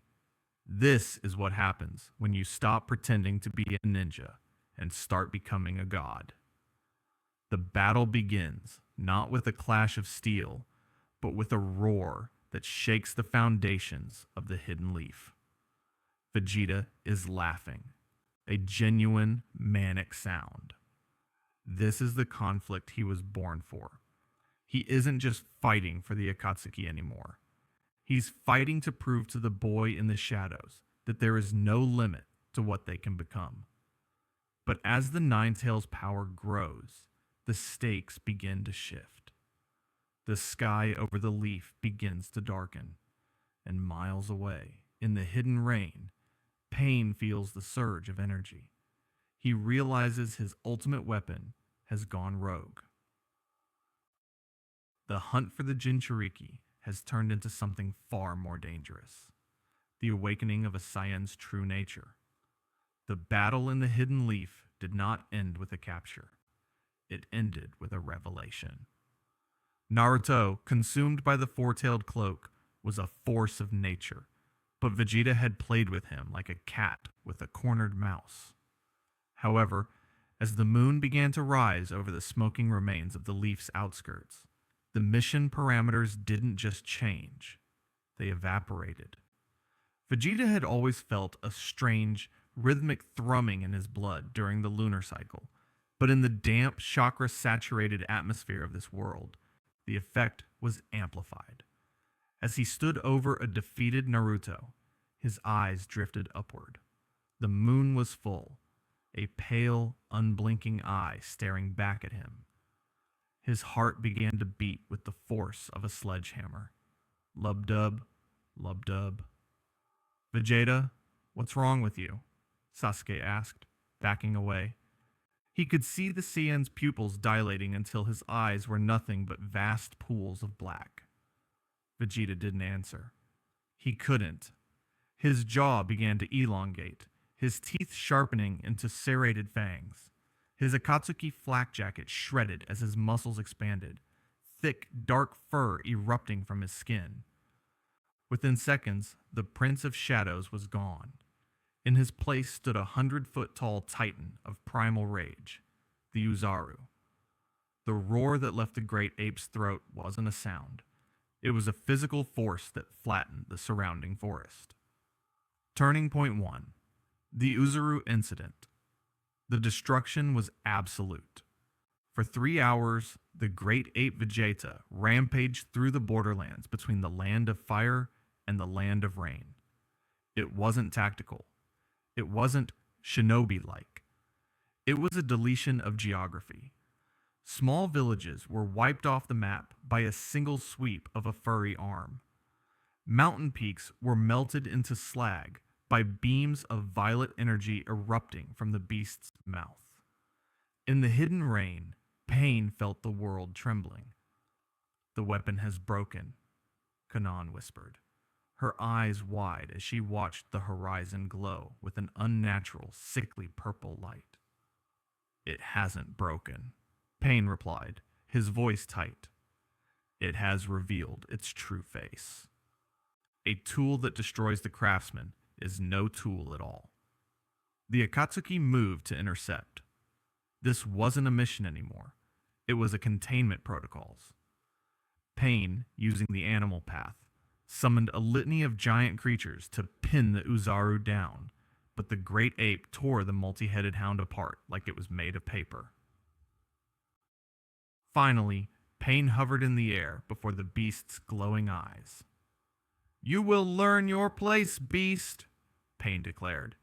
This is what happens when you stop pretending to be a ninja and start becoming a god. The battle begins, not with a clash of steel, but with a roar that shakes the foundations of the hidden leaf. Vegeta is laughing, a genuine manic sound. This is the conflict he was born for. He isn't just fighting for the Akatsuki anymore. He's fighting to prove to the boy in the shadows that there is no limit to what they can become. But as the Nine-Tails' power grows, the stakes begin to shift. The sky over the leaf begins to darken, and miles away, in the hidden rain, Pain feels the surge of energy. He realizes his ultimate weapon has gone rogue. The hunt for the Jinchuriki has turned into something far more dangerous. The awakening of a Saiyan's true nature. The battle in the hidden leaf did not end with a capture. It ended with a revelation. Naruto, consumed by the four-tailed cloak, was a force of nature, but Vegeta had played with him like a cat with a cornered mouse. However, as the moon began to rise over the smoking remains of the leaf's outskirts, the mission parameters didn't just change, they evaporated. Vegeta had always felt a strange, rhythmic thrumming in his blood during the lunar cycle, but in the damp, chakra-saturated atmosphere of this world, the effect was amplified. As he stood over a defeated Naruto, his eyes drifted upward. The moon was full, a pale, unblinking eye staring back at him. His heart began to beat with the force of a sledgehammer. Lub-dub, lub-dub. Vegeta, what's wrong with you? Sasuke asked, backing away. He could see the Saiyan's pupils dilating until his eyes were nothing but vast pools of black. Vegeta didn't answer. He couldn't. His jaw began to elongate, his teeth sharpening into serrated fangs. His Akatsuki flak jacket shredded as his muscles expanded, thick, dark fur erupting from his skin. Within seconds, the Prince of Shadows was gone. In his place stood a 100-foot-tall titan of primal rage, the Uzaru. The roar that left the great ape's throat wasn't a sound. It was a physical force that flattened the surrounding forest. Turning point 1. The Uzaru Incident. The destruction was absolute. For 3 hours, the great ape Vegeta rampaged through the borderlands between the land of fire and the land of rain. It wasn't tactical. It wasn't shinobi-like. It was a deletion of geography. Small villages were wiped off the map by a single sweep of a furry arm. Mountain peaks were melted into slag by beams of violet energy erupting from the beast's mouth. In the hidden rain, Pain felt the world trembling. "The weapon has broken," Kanan whispered, her eyes wide as she watched the horizon glow with an unnatural, sickly purple light. "It hasn't broken," Pain replied, his voice tight. "It has revealed its true face. A tool that destroys the craftsman is no tool at all." The Akatsuki moved to intercept. This wasn't a mission anymore. It was a containment protocols. Pain, using the animal path, summoned a litany of giant creatures to pin the Uzaru down, but the great ape tore the multi-headed hound apart like it was made of paper. Finally, Pain hovered in the air before the beast's glowing eyes. "You will learn your place, beast," Pain declared.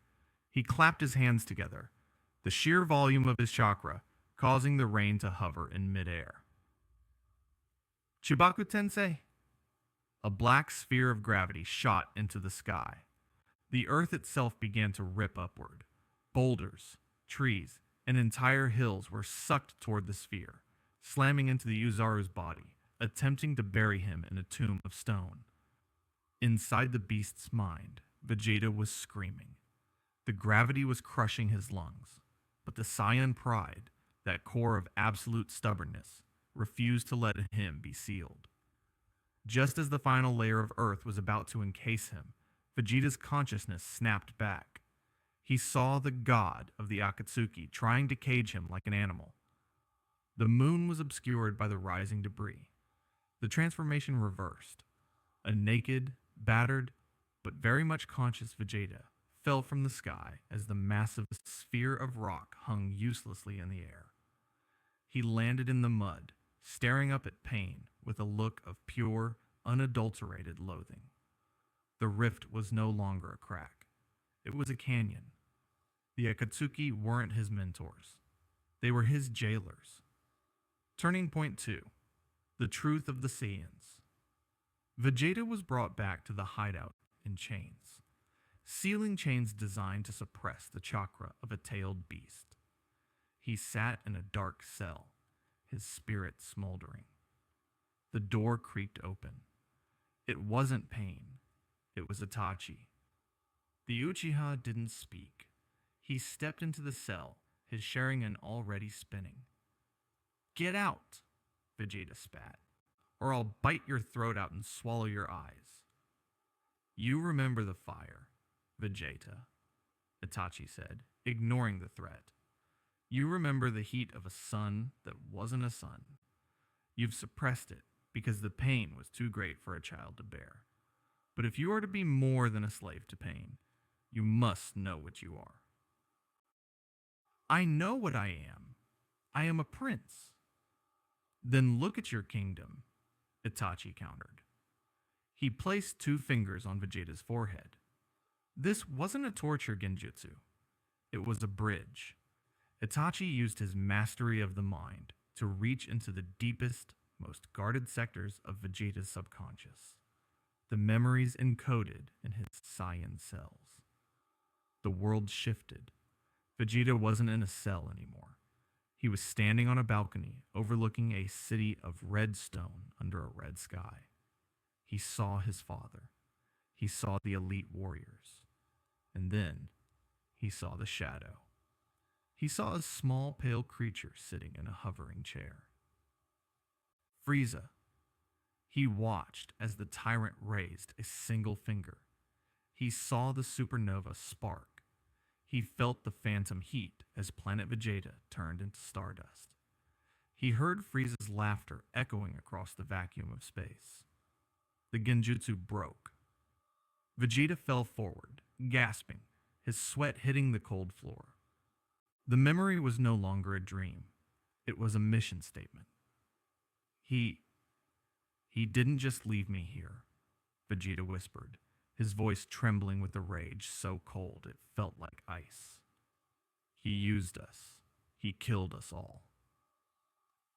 He clapped his hands together, the sheer volume of his chakra causing the rain to hover in midair. "Chibaku Tensei?" A black sphere of gravity shot into the sky. The earth itself began to rip upward. Boulders, trees, and entire hills were sucked toward the sphere, slamming into the Uzaru's body, attempting to bury him in a tomb of stone. Inside the beast's mind, Vegeta was screaming. The gravity was crushing his lungs, but the Saiyan pride, that core of absolute stubbornness, refused to let him be sealed. Just as the final layer of earth was about to encase him, Vegeta's consciousness snapped back. He saw the god of the Akatsuki trying to cage him like an animal. The moon was obscured by the rising debris. The transformation reversed. A naked, battered, but very much conscious Vegeta fell from the sky as the massive sphere of rock hung uselessly in the air. He landed in the mud, staring up at Pain with a look of pure, unadulterated loathing. The rift was no longer a crack. It was a canyon. The Akatsuki weren't his mentors. They were his jailers. Turning point 2. The truth of the Saiyans. Vegeta was brought back to the hideout in chains. Sealing chains designed to suppress the chakra of a tailed beast. He sat in a dark cell, his spirit smoldering. The door creaked open. It wasn't Pain. It was Itachi. The Uchiha didn't speak. He stepped into the cell, his Sharingan already spinning. "Get out," Vegeta spat, "or I'll bite your throat out and swallow your eyes." "You remember the fire, Vegeta," Itachi said, ignoring the threat. "You remember the heat of a sun that wasn't a sun. You've suppressed it because the pain was too great for a child to bear. But if you are to be more than a slave to pain, you must know what you are." "I know what I am. I am a prince." "Then look at your kingdom," Itachi countered. He placed 2 fingers on Vegeta's forehead. This wasn't a torture genjutsu. It was a bridge. Itachi used his mastery of the mind to reach into the deepest, most guarded sectors of Vegeta's subconscious. The memories encoded in his Saiyan cells. The world shifted. Vegeta wasn't in a cell anymore. He was standing on a balcony overlooking a city of red stone under a red sky. He saw his father. He saw the elite warriors. And then he saw the shadow. He saw a small pale creature sitting in a hovering chair. Frieza. He watched as the tyrant raised a single finger. He saw the supernova spark. He felt the phantom heat as planet Vegeta turned into stardust. He heard Frieza's laughter echoing across the vacuum of space. The genjutsu broke. Vegeta fell forward, gasping, his sweat hitting the cold floor. The memory was no longer a dream. It was a mission statement. He didn't just leave me here, Vegeta whispered, his voice trembling with a rage so cold it felt like ice. He used us. He killed us all.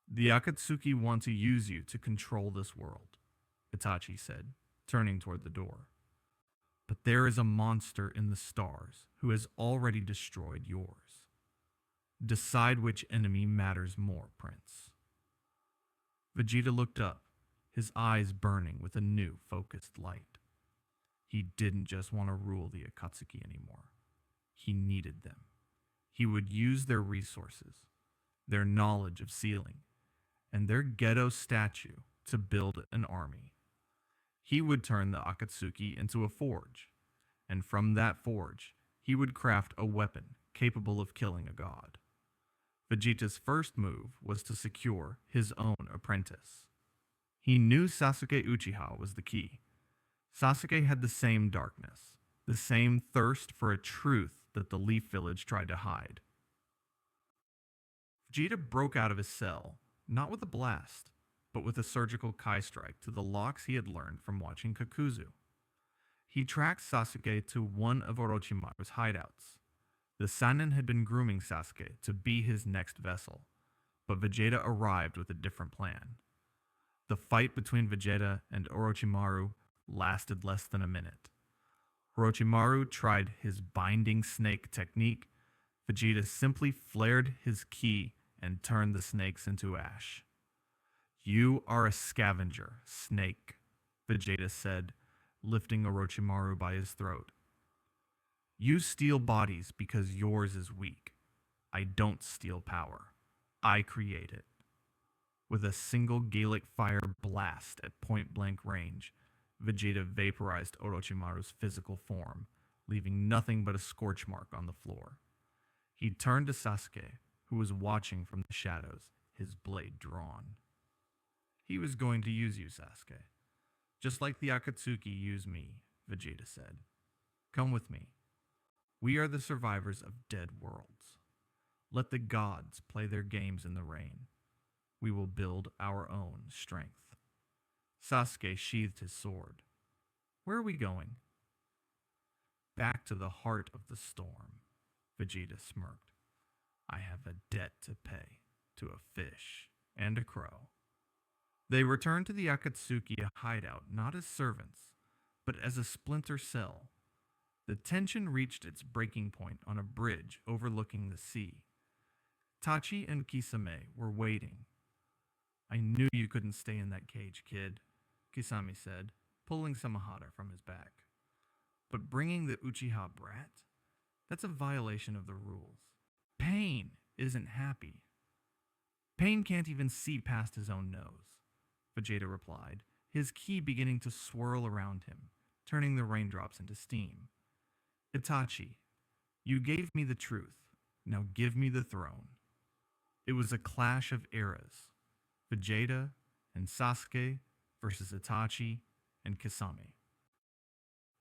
The Akatsuki want to use you to control this world, Itachi said, turning toward the door. But there is a monster in the stars who has already destroyed yours. Decide which enemy matters more, Prince. Vegeta looked up, his eyes burning with a new, focused light. He didn't just want to rule the Akatsuki anymore. He needed them. He would use their resources, their knowledge of sealing, and their ghetto statue to build an army. He would turn the Akatsuki into a forge, and from that forge, he would craft a weapon capable of killing a god. Vegeta's first move was to secure his own apprentice. He knew Sasuke Uchiha was the key. Sasuke had the same darkness, the same thirst for a truth that the Leaf Village tried to hide. Vegeta broke out of his cell, not with a blast, but with a surgical Kai strike to the locks he had learned from watching Kakuzu. He tracked Sasuke to one of Orochimaru's hideouts. The Sannin had been grooming Sasuke to be his next vessel, but Vegeta arrived with a different plan. The fight between Vegeta and Orochimaru lasted less than a minute. Orochimaru tried his binding snake technique. Vegeta simply flared his ki and turned the snakes into ash. "You are a scavenger, snake," Vegeta said, lifting Orochimaru by his throat. "You steal bodies because yours is weak. I don't steal power. I create it." With a single Gaelic fire blast at point-blank range, Vegeta vaporized Orochimaru's physical form, leaving nothing but a scorch mark on the floor. He turned to Sasuke, who was watching from the shadows, his blade drawn. He was going to use you, Sasuke. Just like the Akatsuki used me, Vegeta said. Come with me. We are the survivors of dead worlds. Let the gods play their games in the rain. We will build our own strength. Sasuke sheathed his sword. Where are we going? Back to the heart of the storm, Vegeta smirked. I have a debt to pay to a fish and a crow. They returned to the Akatsuki hideout not as servants, but as a splinter cell. The tension reached its breaking point on a bridge overlooking the sea. Itachi and Kisame were waiting. I knew you couldn't stay in that cage, kid, Kisame said, pulling Samahata from his back. But bringing the Uchiha brat? That's a violation of the rules. Pain isn't happy. Pain can't even see past his own nose, Vegeta replied, his ki beginning to swirl around him, turning the raindrops into steam. Itachi, you gave me the truth. Now give me the throne. It was a clash of eras. Vegeta and Sasuke versus Itachi and Kisame.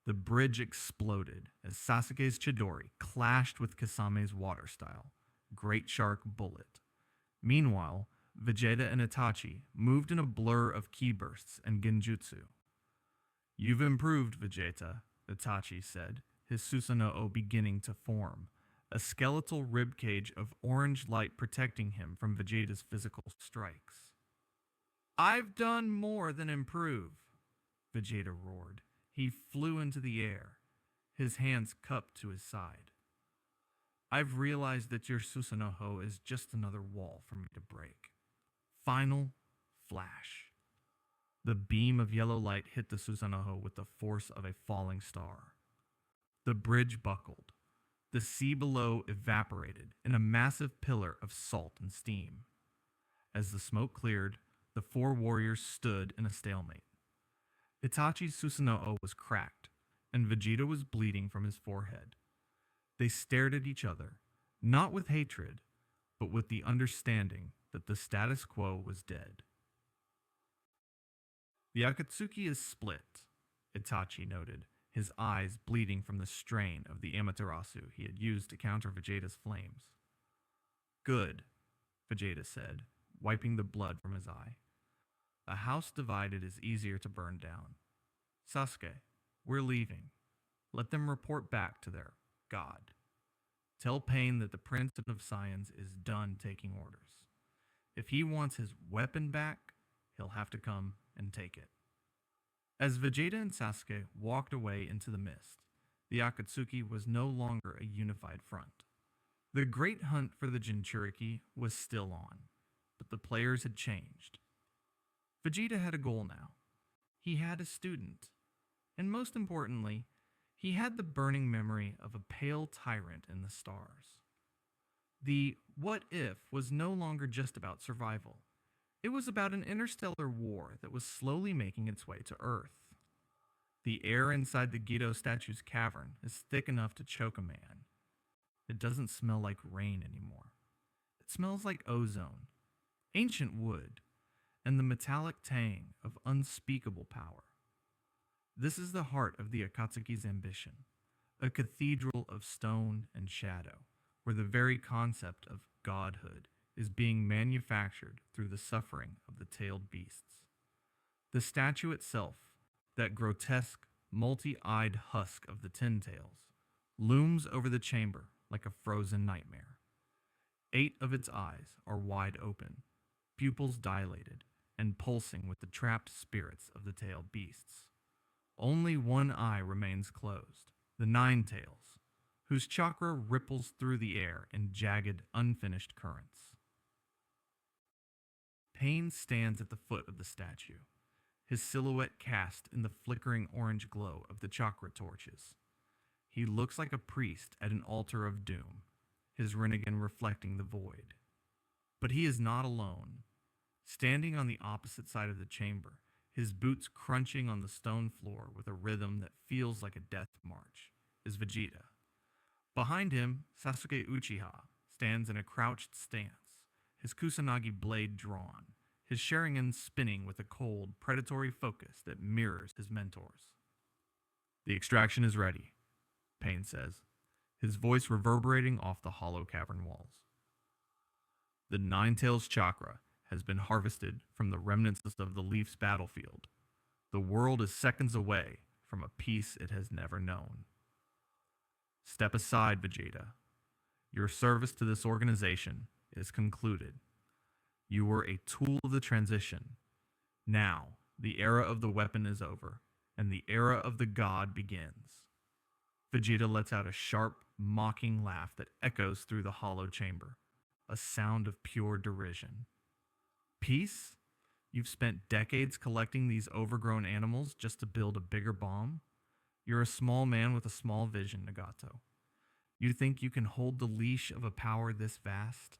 The bridge exploded as Sasuke's Chidori clashed with Kisame's water style, Great Shark Bullet. Meanwhile, Vegeta and Itachi moved in a blur of ki bursts and genjutsu. You've improved, Vegeta, Itachi said, his Susanoo beginning to form, a skeletal ribcage of orange light protecting him from Vegeta's physical strikes. I've done more than improve, Vegeta roared. He flew into the air, his hands cupped to his side. I've realized that your Susanoo is just another wall for me to break. Final flash. The beam of yellow light hit the Susanoo with the force of a falling star. The bridge buckled. The sea below evaporated in a massive pillar of salt and steam. As the smoke cleared, the four warriors stood in a stalemate. Itachi's Susanoo was cracked, and Vegeta was bleeding from his forehead. They stared at each other, not with hatred, but with the understanding that the status quo was dead. The Akatsuki is split, Itachi noted, his eyes bleeding from the strain of the Amaterasu he had used to counter Vegeta's flames. Good, Vegeta said, wiping the blood from his eye. A house divided is easier to burn down. Sasuke, we're leaving. Let them report back to their god. Tell Pain that the Prince of Saiyans is done taking orders. If he wants his weapon back, he'll have to come and take it. As Vegeta and Sasuke walked away into the mist, the Akatsuki was no longer a unified front. The great hunt for the Jinchuriki was still on, but the players had changed. Vegeta had a goal now. He had a student. And most importantly, he had the burning memory of a pale tyrant in the stars. The what if was no longer just about survival. It was about an interstellar war that was slowly making its way to Earth. The air inside the Gedo statue's cavern is thick enough to choke a man. It doesn't smell like rain anymore. It smells like ozone, ancient wood, and the metallic tang of unspeakable power. This is the heart of the Akatsuki's ambition, a cathedral of stone and shadow, where the very concept of godhood is being manufactured through the suffering of the tailed beasts. The statue itself, that grotesque, multi-eyed husk of the Ten Tails, looms over the chamber like a frozen nightmare. 8 of its eyes are wide open, pupils dilated, and pulsing with the trapped spirits of the tailed beasts. Only one eye remains closed, the Nine Tails, whose chakra ripples through the air in jagged, unfinished currents. Pain stands at the foot of the statue, his silhouette cast in the flickering orange glow of the chakra torches. He looks like a priest at an altar of doom, his Rinnegan reflecting the void. But he is not alone. Standing on the opposite side of the chamber, his boots crunching on the stone floor with a rhythm that feels like a death march, is Vegeta. Behind him, Sasuke Uchiha stands in a crouched stance, his Kusanagi blade drawn, his Sharingan spinning with a cold, predatory focus that mirrors his mentor's. The extraction is ready, Pain says, his voice reverberating off the hollow cavern walls. The Nine-Tails chakra has been harvested from the remnants of the Leaf's battlefield. The world is seconds away from a peace it has never known. Step aside, Vegeta. Your service to this organization is concluded. You were a tool of the transition. Now, the era of the weapon is over, and the era of the god begins. Vegeta lets out a sharp, mocking laugh that echoes through the hollow chamber, a sound of pure derision. Peace? You've spent decades collecting these overgrown animals just to build a bigger bomb? You're a small man with a small vision, Nagato. You think you can hold the leash of a power this vast?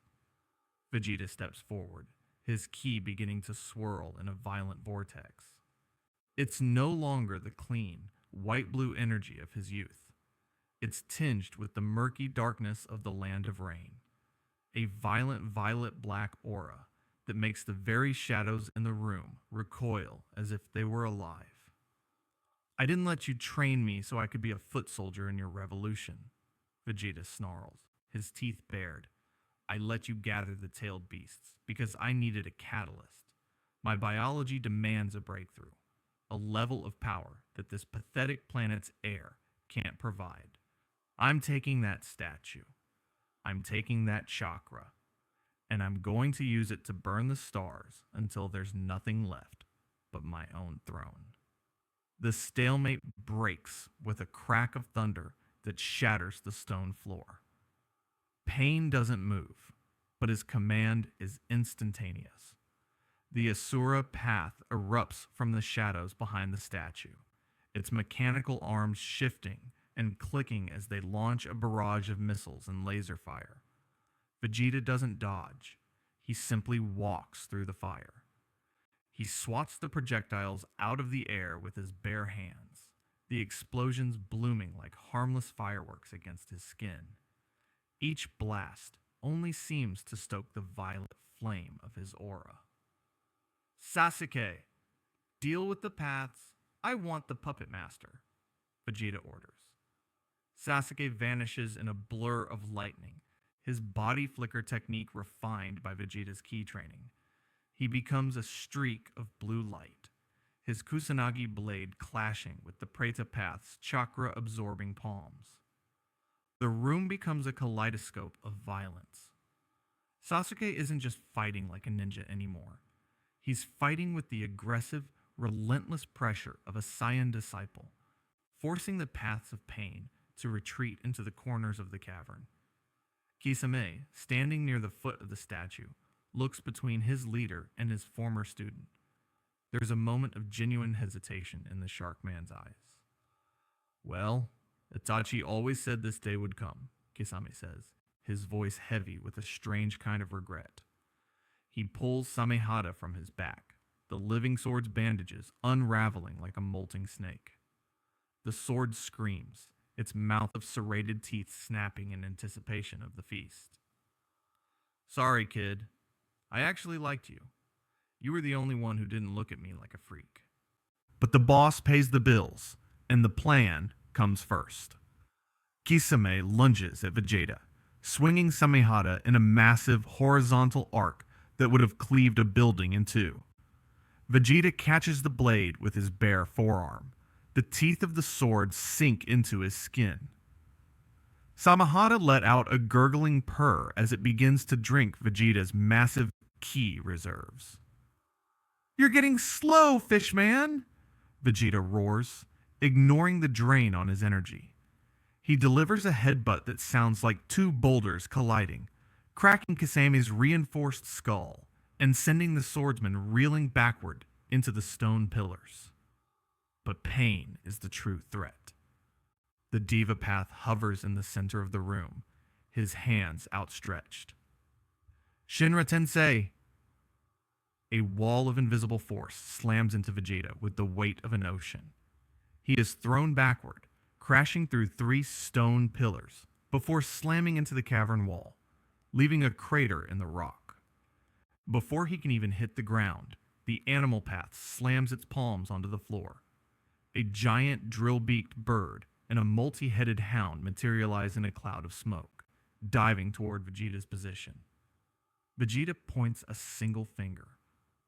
Vegeta steps forward, his ki beginning to swirl in a violent vortex. It's no longer the clean, white-blue energy of his youth. It's tinged with the murky darkness of the land of rain, a violent violet-black aura that makes the very shadows in the room recoil as if they were alive. I didn't let you train me so I could be a foot soldier in your revolution, Vegeta snarls, his teeth bared. I let you gather the tailed beasts because I needed a catalyst. My biology demands a breakthrough, a level of power that this pathetic planet's air can't provide. I'm taking that statue. I'm taking that chakra. And I'm going to use it to burn the stars until there's nothing left but my own throne. The stalemate breaks with a crack of thunder that shatters the stone floor. Pain doesn't move, but his command is instantaneous. The Asura path erupts from the shadows behind the statue, its mechanical arms shifting and clicking as they launch a barrage of missiles and laser fire. Vegeta doesn't dodge. He simply walks through the fire. He swats the projectiles out of the air with his bare hands, the explosions blooming like harmless fireworks against his skin. Each blast only seems to stoke the violet flame of his aura. Sasuke, deal with the paths. I want the puppet master, Vegeta orders. Sasuke vanishes in a blur of lightning, his body flicker technique refined by Vegeta's ki training. He becomes a streak of blue light, his Kusanagi blade clashing with the Preta-Path's chakra-absorbing palms. The room becomes a kaleidoscope of violence. Sasuke isn't just fighting like a ninja anymore. He's fighting with the aggressive, relentless pressure of a Saiyan disciple, forcing the paths of pain to retreat into the corners of the cavern. Kisame, standing near the foot of the statue, looks between his leader and his former student. There's a moment of genuine hesitation in the shark man's eyes. Well, Itachi always said this day would come, Kisame says, his voice heavy with a strange kind of regret. He pulls Samehada from his back, the living sword's bandages unraveling like a molting snake. The sword screams, its mouth of serrated teeth snapping in anticipation of the feast. Sorry, kid. I actually liked you. You were the only one who didn't look at me like a freak. But the boss pays the bills, and the plan comes first. Kisame lunges at Vegeta, swinging Samehada in a massive horizontal arc that would have cleaved a building in two. Vegeta catches the blade with his bare forearm. The teeth of the sword sink into his skin. Samehada let out a gurgling purr as it begins to drink Vegeta's massive ki reserves. You're getting slow, fishman! Vegeta roars, ignoring the drain on his energy. He delivers a headbutt that sounds like two boulders colliding, cracking Kisame's reinforced skull and sending the swordsman reeling backward into the stone pillars. But pain is the true threat. The Diva Path hovers in the center of the room, his hands outstretched. Shinra Tensei! A wall of invisible force slams into Vegeta with the weight of an ocean. He is thrown backward, crashing through 3 stone pillars before slamming into the cavern wall, leaving a crater in the rock. Before he can even hit the ground, the animal path slams its palms onto the floor. A giant drill-beaked bird and a multi-headed hound materialize in a cloud of smoke, diving toward Vegeta's position. Vegeta points a single finger,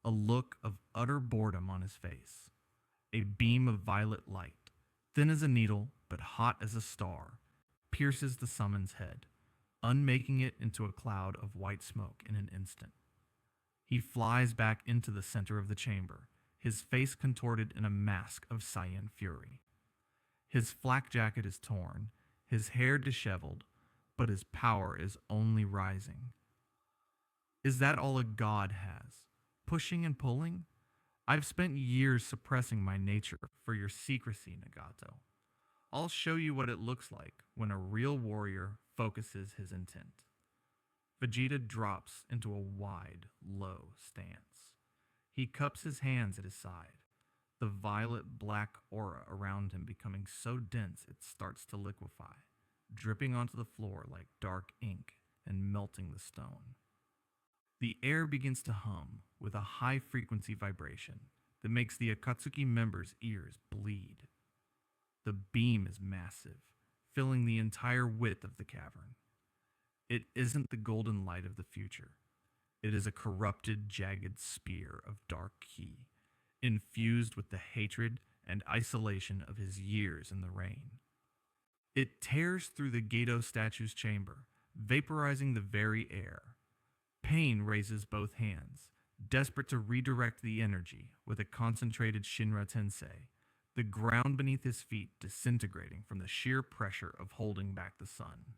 a look of utter boredom on his face. A beam of violet light, thin as a needle but hot as a star, pierces the summon's head, unmaking it into a cloud of white smoke in an instant. He flies back into the center of the chamber, his face contorted in a mask of Saiyan fury. His flak jacket is torn, his hair disheveled, but his power is only rising. Is that all a god has? Pushing and pulling? I've spent years suppressing my nature for your secrecy, Nagato. I'll show you what it looks like when a real warrior focuses his intent. Vegeta drops into a wide, low stance. He cups his hands at his side, the violet-black aura around him becoming so dense it starts to liquefy, dripping onto the floor like dark ink and melting the stone. The air begins to hum with a high-frequency vibration that makes the Akatsuki members' ears bleed. The beam is massive, filling the entire width of the cavern. It isn't the golden light of the future. It is a corrupted, jagged spear of dark ki, infused with the hatred and isolation of his years in the rain. It tears through the Gedo statue's chamber, vaporizing the very air. Pain raises both hands, desperate to redirect the energy with a concentrated Shinra Tensei, the ground beneath his feet disintegrating from the sheer pressure of holding back the sun.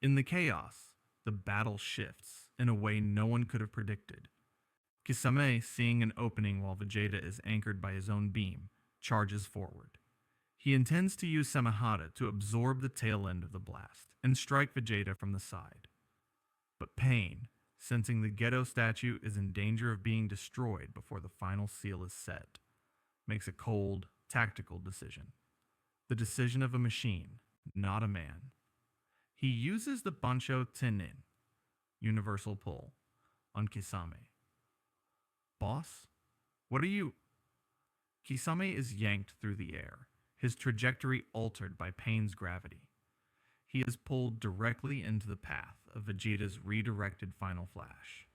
In the chaos, the battle shifts in a way no one could have predicted. Kisame, seeing an opening while Vegeta is anchored by his own beam, charges forward. He intends to use Samehada to absorb the tail end of the blast and strike Vegeta from the side. But Pain, sensing the Gedo statue is in danger of being destroyed before the final seal is set, makes a cold, tactical decision. The decision of a machine, not a man. He uses the Bancho Tenin, universal pull, on Kisame. Boss? What are you? Kisame is yanked through the air, his trajectory altered by Pain's gravity. He is pulled directly into the path of Vegeta's redirected final flash.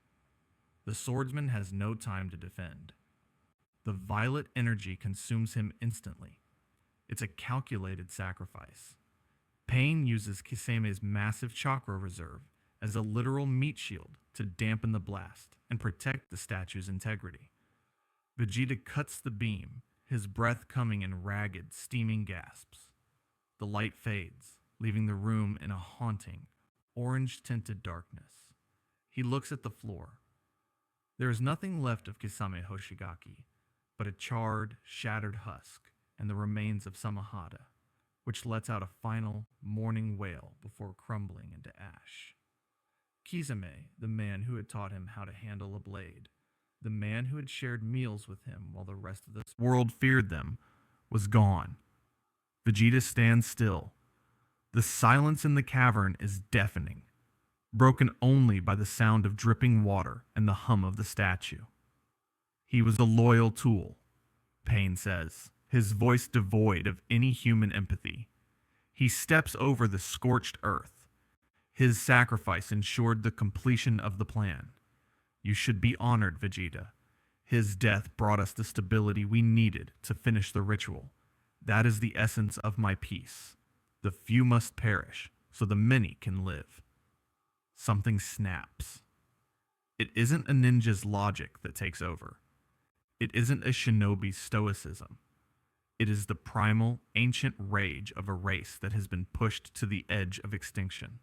The swordsman has no time to defend. The violet energy consumes him instantly. It's a calculated sacrifice. Pain uses Kisame's massive chakra reserve as a literal meat shield to dampen the blast and protect the statue's integrity. Vegeta cuts the beam, his breath coming in ragged, steaming gasps. The light fades, leaving the room in a haunting, orange-tinted darkness. He looks at the floor. There is nothing left of Kisame Hoshigaki, but a charred, shattered husk and the remains of Samehada, which lets out a final, mourning wail before crumbling into ash. Kisame, the man who had taught him how to handle a blade, the man who had shared meals with him while the rest of the world feared them, was gone. Vegeta stands still. The silence in the cavern is deafening, broken only by the sound of dripping water and the hum of the statue. He was a loyal tool, Pain says, his voice devoid of any human empathy. He steps over the scorched earth. His sacrifice ensured the completion of the plan. You should be honored, Vegeta. His death brought us the stability we needed to finish the ritual. That is the essence of my peace. The few must perish, so the many can live. Something snaps. It isn't a ninja's logic that takes over. It isn't a shinobi's stoicism. It is the primal, ancient rage of a race that has been pushed to the edge of extinction.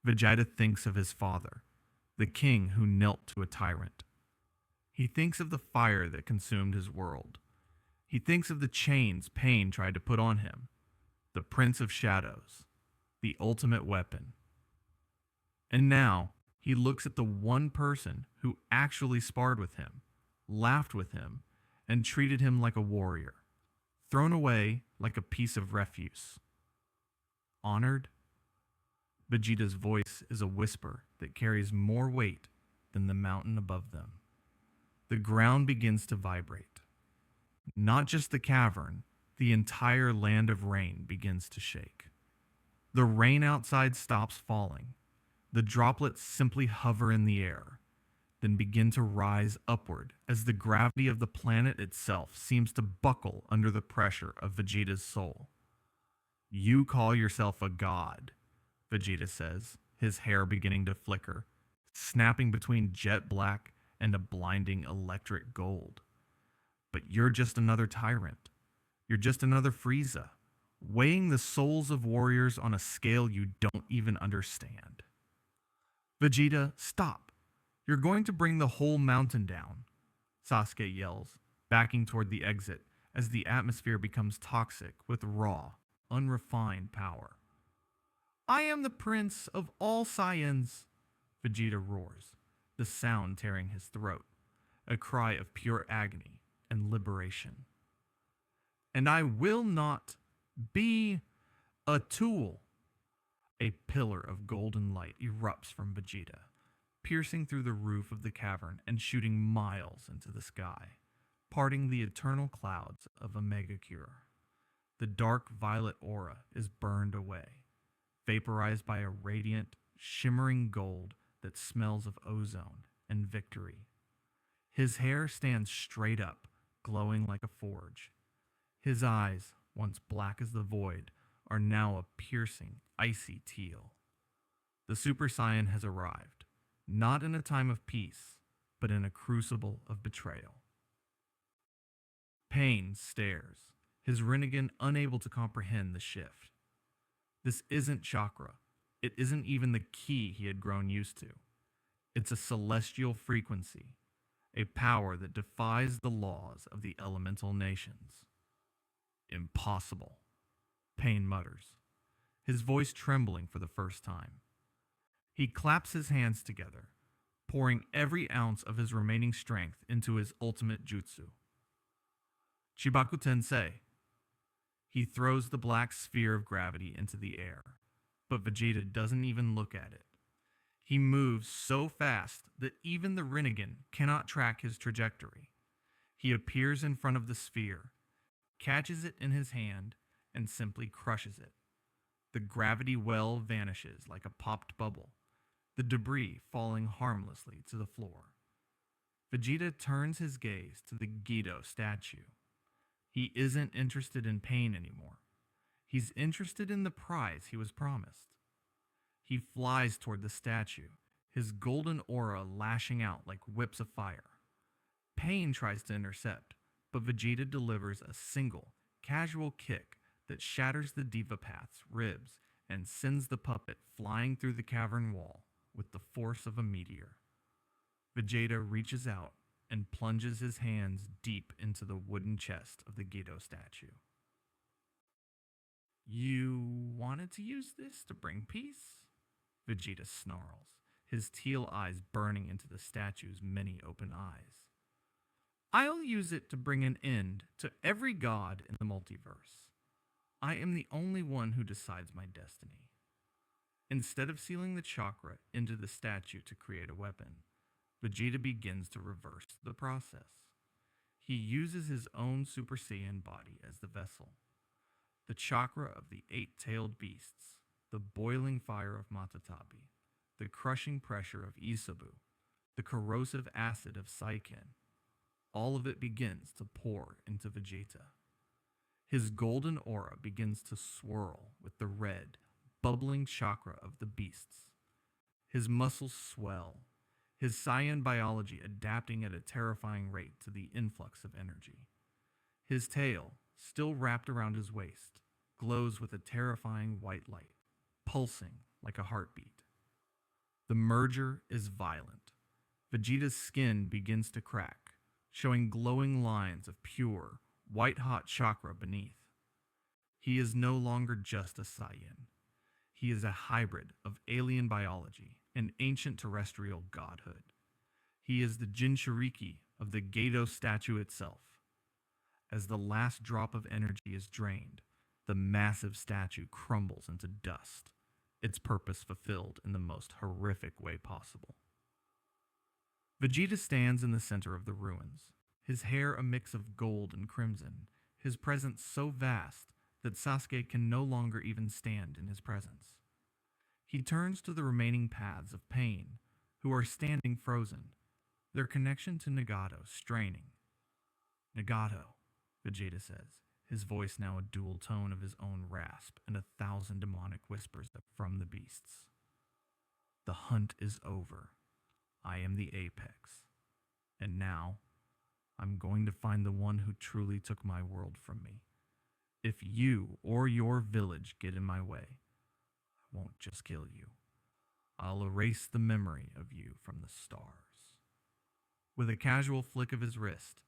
Vegeta thinks of his father, the king who knelt to a tyrant. He thinks of the fire that consumed his world. He thinks of the chains Pain tried to put on him, the Prince of Shadows, the ultimate weapon. And now, He looks at the one person who actually sparred with him, laughed with him, and treated him like a warrior, thrown away like a piece of refuse. Honored? Vegeta's voice is a whisper that carries more weight than the mountain above them. The ground begins to vibrate. Not just the cavern, the entire land of rain begins to shake. The rain outside stops falling. The droplets simply hover in the air, then begin to rise upward as the gravity of the planet itself seems to buckle under the pressure of Vegeta's soul. You call yourself a god, Vegeta says, his hair beginning to flicker, snapping between jet black and a blinding electric gold. But you're just another tyrant. You're just another Frieza, weighing the souls of warriors on a scale you don't even understand. Vegeta, stop. You're going to bring the whole mountain down, Sasuke yells, backing toward the exit as the atmosphere becomes toxic with raw, unrefined power. I am the prince of all Saiyans, Vegeta roars, the sound tearing his throat, a cry of pure agony and liberation. And I will not be a tool. A pillar of golden light erupts from Vegeta, piercing through the roof of the cavern and shooting miles into the sky, parting the eternal clouds of a megacure. The dark violet aura is burned away, vaporized by a radiant, shimmering gold that smells of ozone and victory. His hair stands straight up, glowing like a forge. His eyes, once black as the void, are now a piercing, icy teal. The Super Saiyan has arrived, not in a time of peace, but in a crucible of betrayal. Pain stares, his Rinnegan unable to comprehend the shift. This isn't chakra. It isn't even the ki he had grown used to. It's a celestial frequency, a power that defies the laws of the elemental nations. Impossible, Pain mutters, his voice trembling for the first time. He claps his hands together, pouring every ounce of his remaining strength into his ultimate jutsu. Chibaku Tensei. He throws the black sphere of gravity into the air, but Vegeta doesn't even look at it. He moves so fast that even the Rinnegan cannot track his trajectory. He appears in front of the sphere, catches it in his hand, and simply crushes it. The gravity well vanishes like a popped bubble, the debris falling harmlessly to the floor. Vegeta turns his gaze to the Gedo statue. He isn't interested in pain anymore. He's interested in the prize he was promised. He flies toward the statue, his golden aura lashing out like whips of fire. Pain tries to intercept, but Vegeta delivers a single, casual kick that shatters the Diva Path's ribs and sends the puppet flying through the cavern wall with the force of a meteor. Vegeta reaches out and plunges his hands deep into the wooden chest of the Gedo statue. You wanted to use this to bring peace? Vegeta snarls, his teal eyes burning into the statue's many open eyes. I'll use it to bring an end to every god in the multiverse. I am the only one who decides my destiny. Instead of sealing the chakra into the statue to create a weapon, Vegeta begins to reverse the process. He uses his own Super Saiyan body as the vessel. The chakra of the eight-tailed beasts, the boiling fire of Matatabi, the crushing pressure of Isabu, the corrosive acid of Saiyan, all of it begins to pour into Vegeta. His golden aura begins to swirl with the red, bubbling chakra of the beasts. His muscles swell, his Saiyan biology adapting at a terrifying rate to the influx of energy. His tail, still wrapped around his waist, glows with a terrifying white light, pulsing like a heartbeat. The merger is violent. Vegeta's skin begins to crack, showing glowing lines of pure, white-hot chakra beneath. He is no longer just a Saiyan. He is a hybrid of alien biology, an ancient terrestrial godhood. He is the Jinchuriki of the Gedo statue itself. As the last drop of energy is drained, the massive statue crumbles into dust, its purpose fulfilled in the most horrific way possible. Vegeta stands in the center of the ruins, his hair a mix of gold and crimson, his presence so vast that Sasuke can no longer even stand in his presence. He turns to the remaining paths of pain, who are standing frozen, their connection to Nagato straining. Nagato, Vegeta says, his voice now a dual tone of his own rasp and 1,000 demonic whispers from the beasts. The hunt is over. I am the apex. And now, I'm going to find the one who truly took my world from me. If you or your village get in my way, I won't just kill you. I'll erase the memory of you from the stars. With a casual flick of his wrist,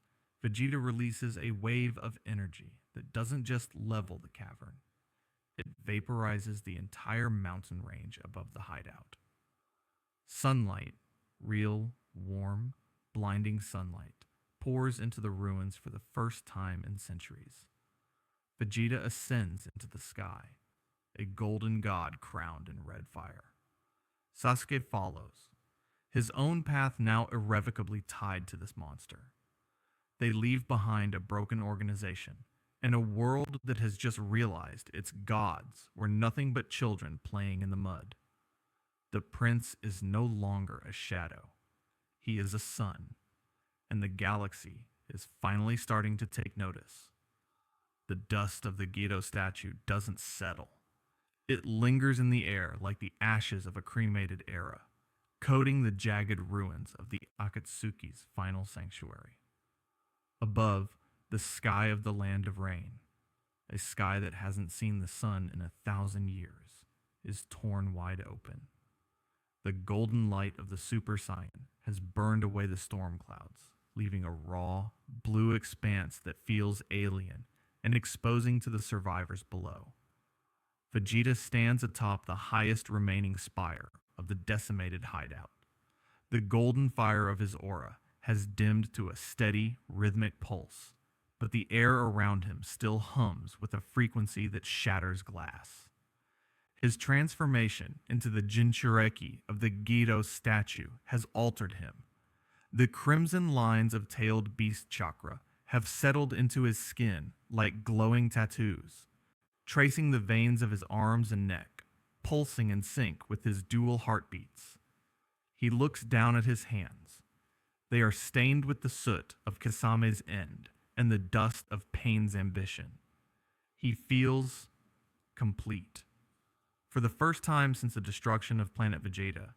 Vegeta releases a wave of energy that doesn't just level the cavern. It vaporizes the entire mountain range above the hideout. Sunlight, real, warm, blinding sunlight, pours into the ruins for the first time in centuries. Vegeta ascends into the sky, a golden god crowned in red fire. Sasuke follows, his own path now irrevocably tied to this monster. They leave behind a broken organization and a world that has just realized its gods were nothing but children playing in the mud. The prince is no longer a shadow. He is a sun, and the galaxy is finally starting to take notice. The dust of the Gedo statue doesn't settle. It lingers in the air like the ashes of a cremated era, coating the jagged ruins of the Akatsuki's final sanctuary. Above, the sky of the land of rain, a sky that hasn't seen the sun in 1,000 years, is torn wide open. The golden light of the Super Saiyan has burned away the storm clouds, leaving a raw, blue expanse that feels alien and exposing to the survivors below. Vegeta stands atop the highest remaining spire of the decimated hideout. The golden fire of his aura has dimmed to a steady, rhythmic pulse, but the air around him still hums with a frequency that shatters glass. His transformation into the Jinchuriki of the Gedo statue has altered him. The crimson lines of tailed beast chakra have settled into his skin like glowing tattoos, tracing the veins of his arms and neck, pulsing in sync with his dual heartbeats. He looks down at his hands. They are stained with the soot of Kisame's end and the dust of Pain's ambition. He feels complete. For the first time since the destruction of planet Vegeta,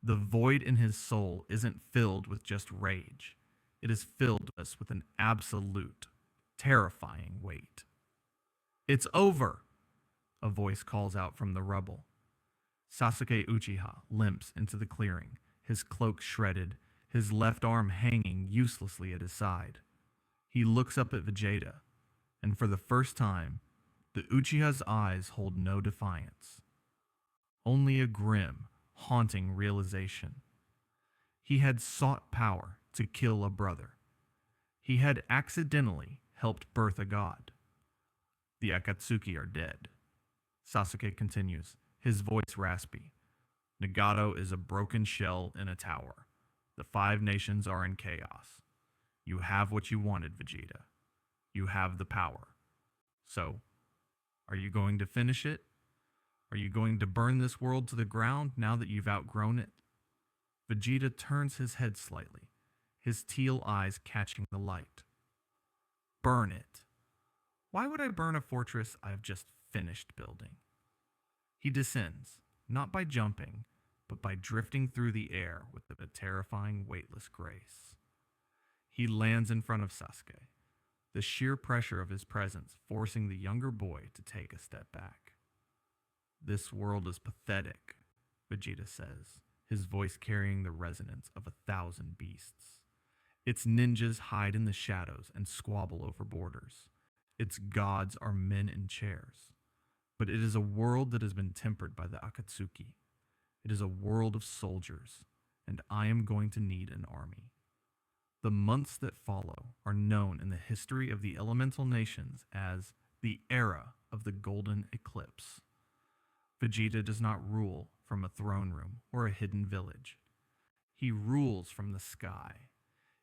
the void in his soul isn't filled with just rage. It is filled with an absolute, terrifying weight. "It's over!" a voice calls out from the rubble. Sasuke Uchiha limps into the clearing, his cloak shredded, his left arm hanging uselessly at his side. He looks up at Vegeta, and for the first time, the Uchiha's eyes hold no defiance. Only a grim, haunting realization. He had sought power to kill a brother. He had accidentally helped birth a god. The Akatsuki are dead. Sasuke continues, his voice raspy. Nagato is a broken shell in a tower. The 5 nations are in chaos. You have what you wanted, Vegeta. You have the power. So, are you going to finish it? Are you going to burn this world to the ground now that you've outgrown it? Vegeta turns his head slightly, his teal eyes catching the light. Burn it. Why would I burn a fortress I have just finished building? He descends, not by jumping, but by drifting through the air with a terrifying, weightless grace. He lands in front of Sasuke, the sheer pressure of his presence forcing the younger boy to take a step back. "This world is pathetic," Vegeta says, his voice carrying the resonance of 1,000 beasts. Its ninjas hide in the shadows and squabble over borders. Its gods are men in chairs. But it is a world that has been tempered by the Akatsuki. It is a world of soldiers, and I am going to need an army. The months that follow are known in the history of the elemental nations as the Era of the Golden Eclipse. Vegeta does not rule from a throne room or a hidden village. He rules from the sky.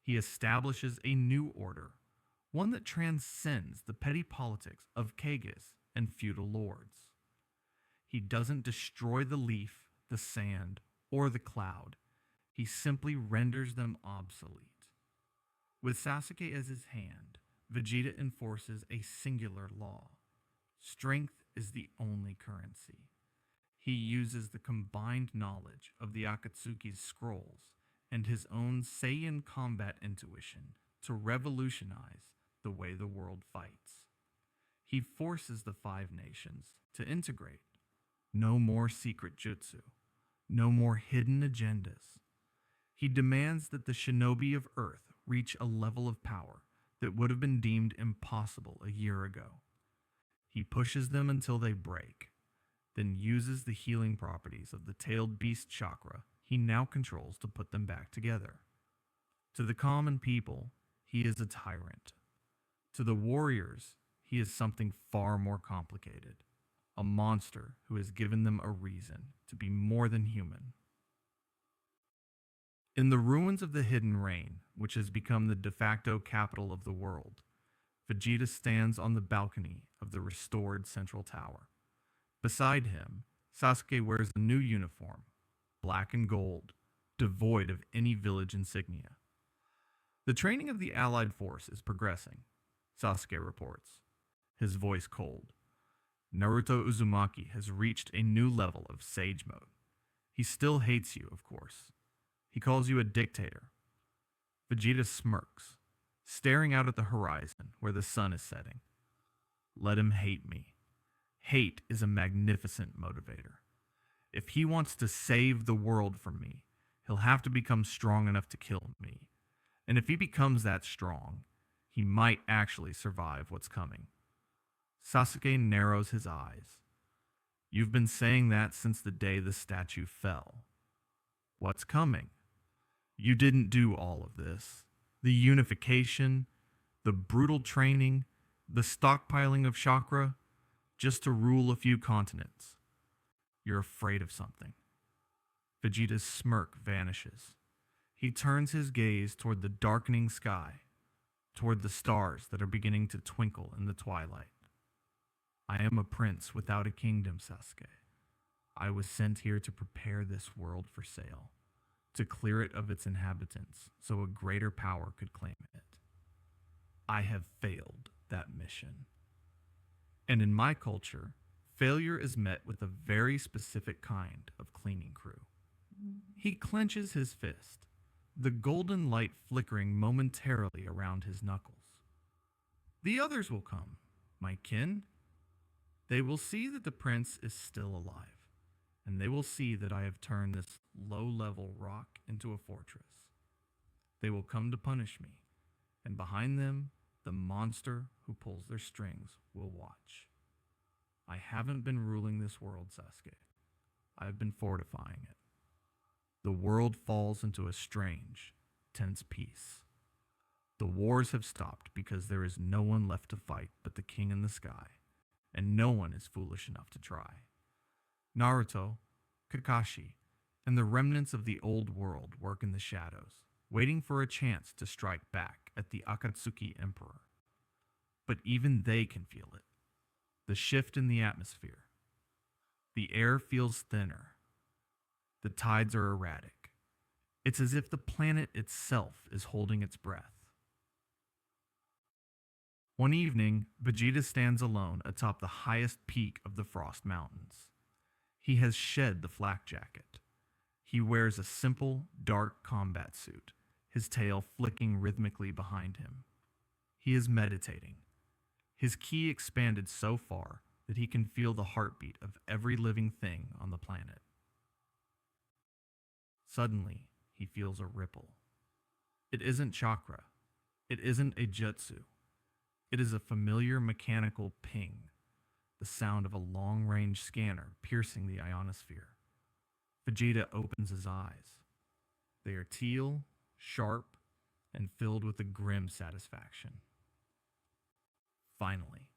He establishes a new order, one that transcends the petty politics of Kages and feudal lords. He doesn't destroy the leaf, the sand, or the cloud. He simply renders them obsolete. With Sasuke as his hand, Vegeta enforces a singular law. Strength is the only currency. He uses the combined knowledge of the Akatsuki's scrolls and his own Saiyan combat intuition to revolutionize the way the world fights. He forces the five nations to integrate. No more secret jutsu. No more hidden agendas. He demands that the shinobi of Earth reach a level of power that would have been deemed impossible a year ago. He pushes them until they break, then uses the healing properties of the tailed beast chakra he now controls to put them back together. To the common people, he is a tyrant. To the warriors, he is something far more complicated. A monster who has given them a reason to be more than human. In the ruins of the Hidden Rain, which has become the de facto capital of the world, Vegeta stands on the balcony of the restored central tower. Beside him, Sasuke wears a new uniform, black and gold, devoid of any village insignia. The training of the allied force is progressing, Sasuke reports, his voice cold. Naruto Uzumaki has reached a new level of sage mode. He still hates you, of course. He calls you a dictator. Vegeta smirks, staring out at the horizon where the sun is setting. Let him hate me. Hate is a magnificent motivator. If he wants to save the world from me, he'll have to become strong enough to kill me. And if he becomes that strong, he might actually survive what's coming. Sasuke narrows his eyes. You've been saying that since the day the statue fell. What's coming? You didn't do all of this. The unification, the brutal training, the stockpiling of chakra, just to rule a few continents. You're afraid of something. Vegeta's smirk vanishes. He turns his gaze toward the darkening sky, toward the stars that are beginning to twinkle in the twilight. I am a prince without a kingdom, Sasuke. I was sent here to prepare this world for sale, to clear it of its inhabitants so a greater power could claim it. I have failed that mission. And in my culture, failure is met with a very specific kind of cleaning crew. He clenches his fist, the golden light flickering momentarily around his knuckles. The others will come, my kin. They will see that the prince is still alive, and they will see that I have turned this low-level rock into a fortress. They will come to punish me, and behind them, the monster who pulls their strings will watch. I haven't been ruling this world, Sasuke. I have been fortifying it. The world falls into a strange, tense peace. The wars have stopped because there is no one left to fight but the king in the sky, and no one is foolish enough to try. Naruto, Kakashi, and the remnants of the old world work in the shadows, waiting for a chance to strike back at the Akatsuki Emperor. But even they can feel it. The shift in the atmosphere. The air feels thinner. The tides are erratic. It's as if the planet itself is holding its breath. One evening, Vegeta stands alone atop the highest peak of the Frost Mountains. He has shed the flak jacket. He wears a simple, dark combat suit, his tail flicking rhythmically behind him. He is meditating. His ki expanded so far that he can feel the heartbeat of every living thing on the planet. Suddenly, he feels a ripple. It isn't chakra. It isn't a jutsu. It is a familiar mechanical ping, the sound of a long-range scanner piercing the ionosphere. Vegeta opens his eyes. They are teal, sharp, and filled with a grim satisfaction. Finally,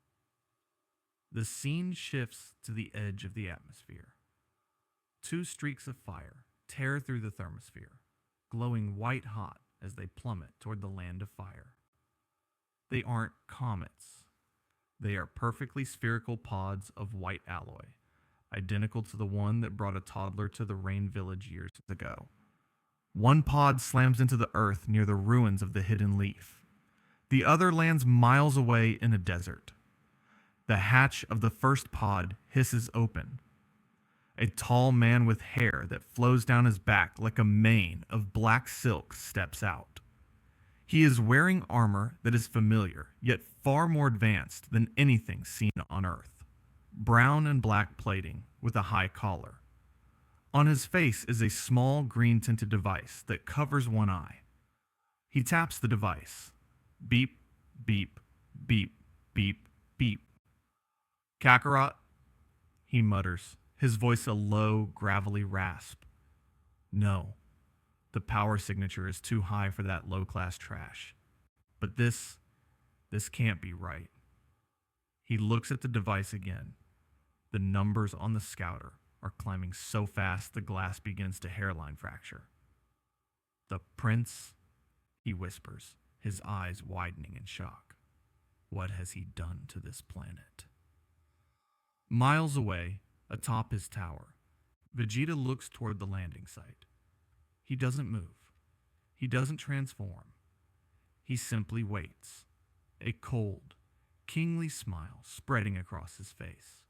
the scene shifts to the edge of the atmosphere. Two streaks of fire tear through the thermosphere, glowing white hot as they plummet toward the land of fire. They aren't comets. They are perfectly spherical pods of white alloy, identical to the one that brought a toddler to the Rain Village years ago. One pod slams into the earth near the ruins of the Hidden Leaf. The other lands miles away in a desert. The hatch of the first pod hisses open. A tall man with hair that flows down his back like a mane of black silk steps out. He is wearing armor that is familiar, yet far more advanced than anything seen on Earth. Brown and black plating with a high collar. On his face is a small green-tinted device that covers one eye. He taps the device. Beep, beep, beep, beep, beep. Kakarot, he mutters, his voice a low, gravelly rasp. No, the power signature is too high for that low-class trash. But this can't be right. He looks at the device again. The numbers on the scouter are climbing so fast the glass begins to hairline fracture. The prince, he whispers, his eyes widening in shock. What has he done to this planet? Miles away, atop his tower, Vegeta looks toward the landing site. He doesn't move. He doesn't transform. He simply waits, a cold, kingly smile spreading across his face.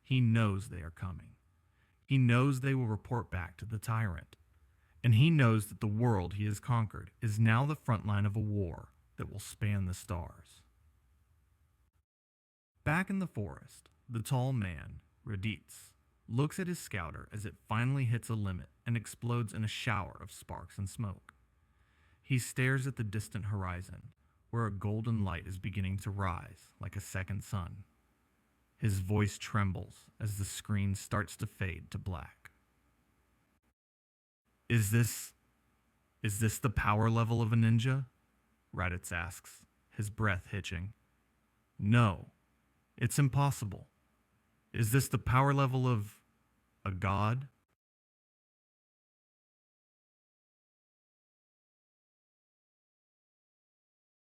He knows they are coming. He knows they will report back to the tyrant. And he knows that the world he has conquered is now the front line of a war that will span the stars. Back in the forest, the tall man, Raditz, looks at his scouter as it finally hits a limit and explodes in a shower of sparks and smoke. He stares at the distant horizon, where a golden light is beginning to rise like a second sun. His voice trembles as the screen starts to fade to black. Is this the power level of a ninja? Raditz asks, his breath hitching. No, it's impossible. Is this the power level of a god?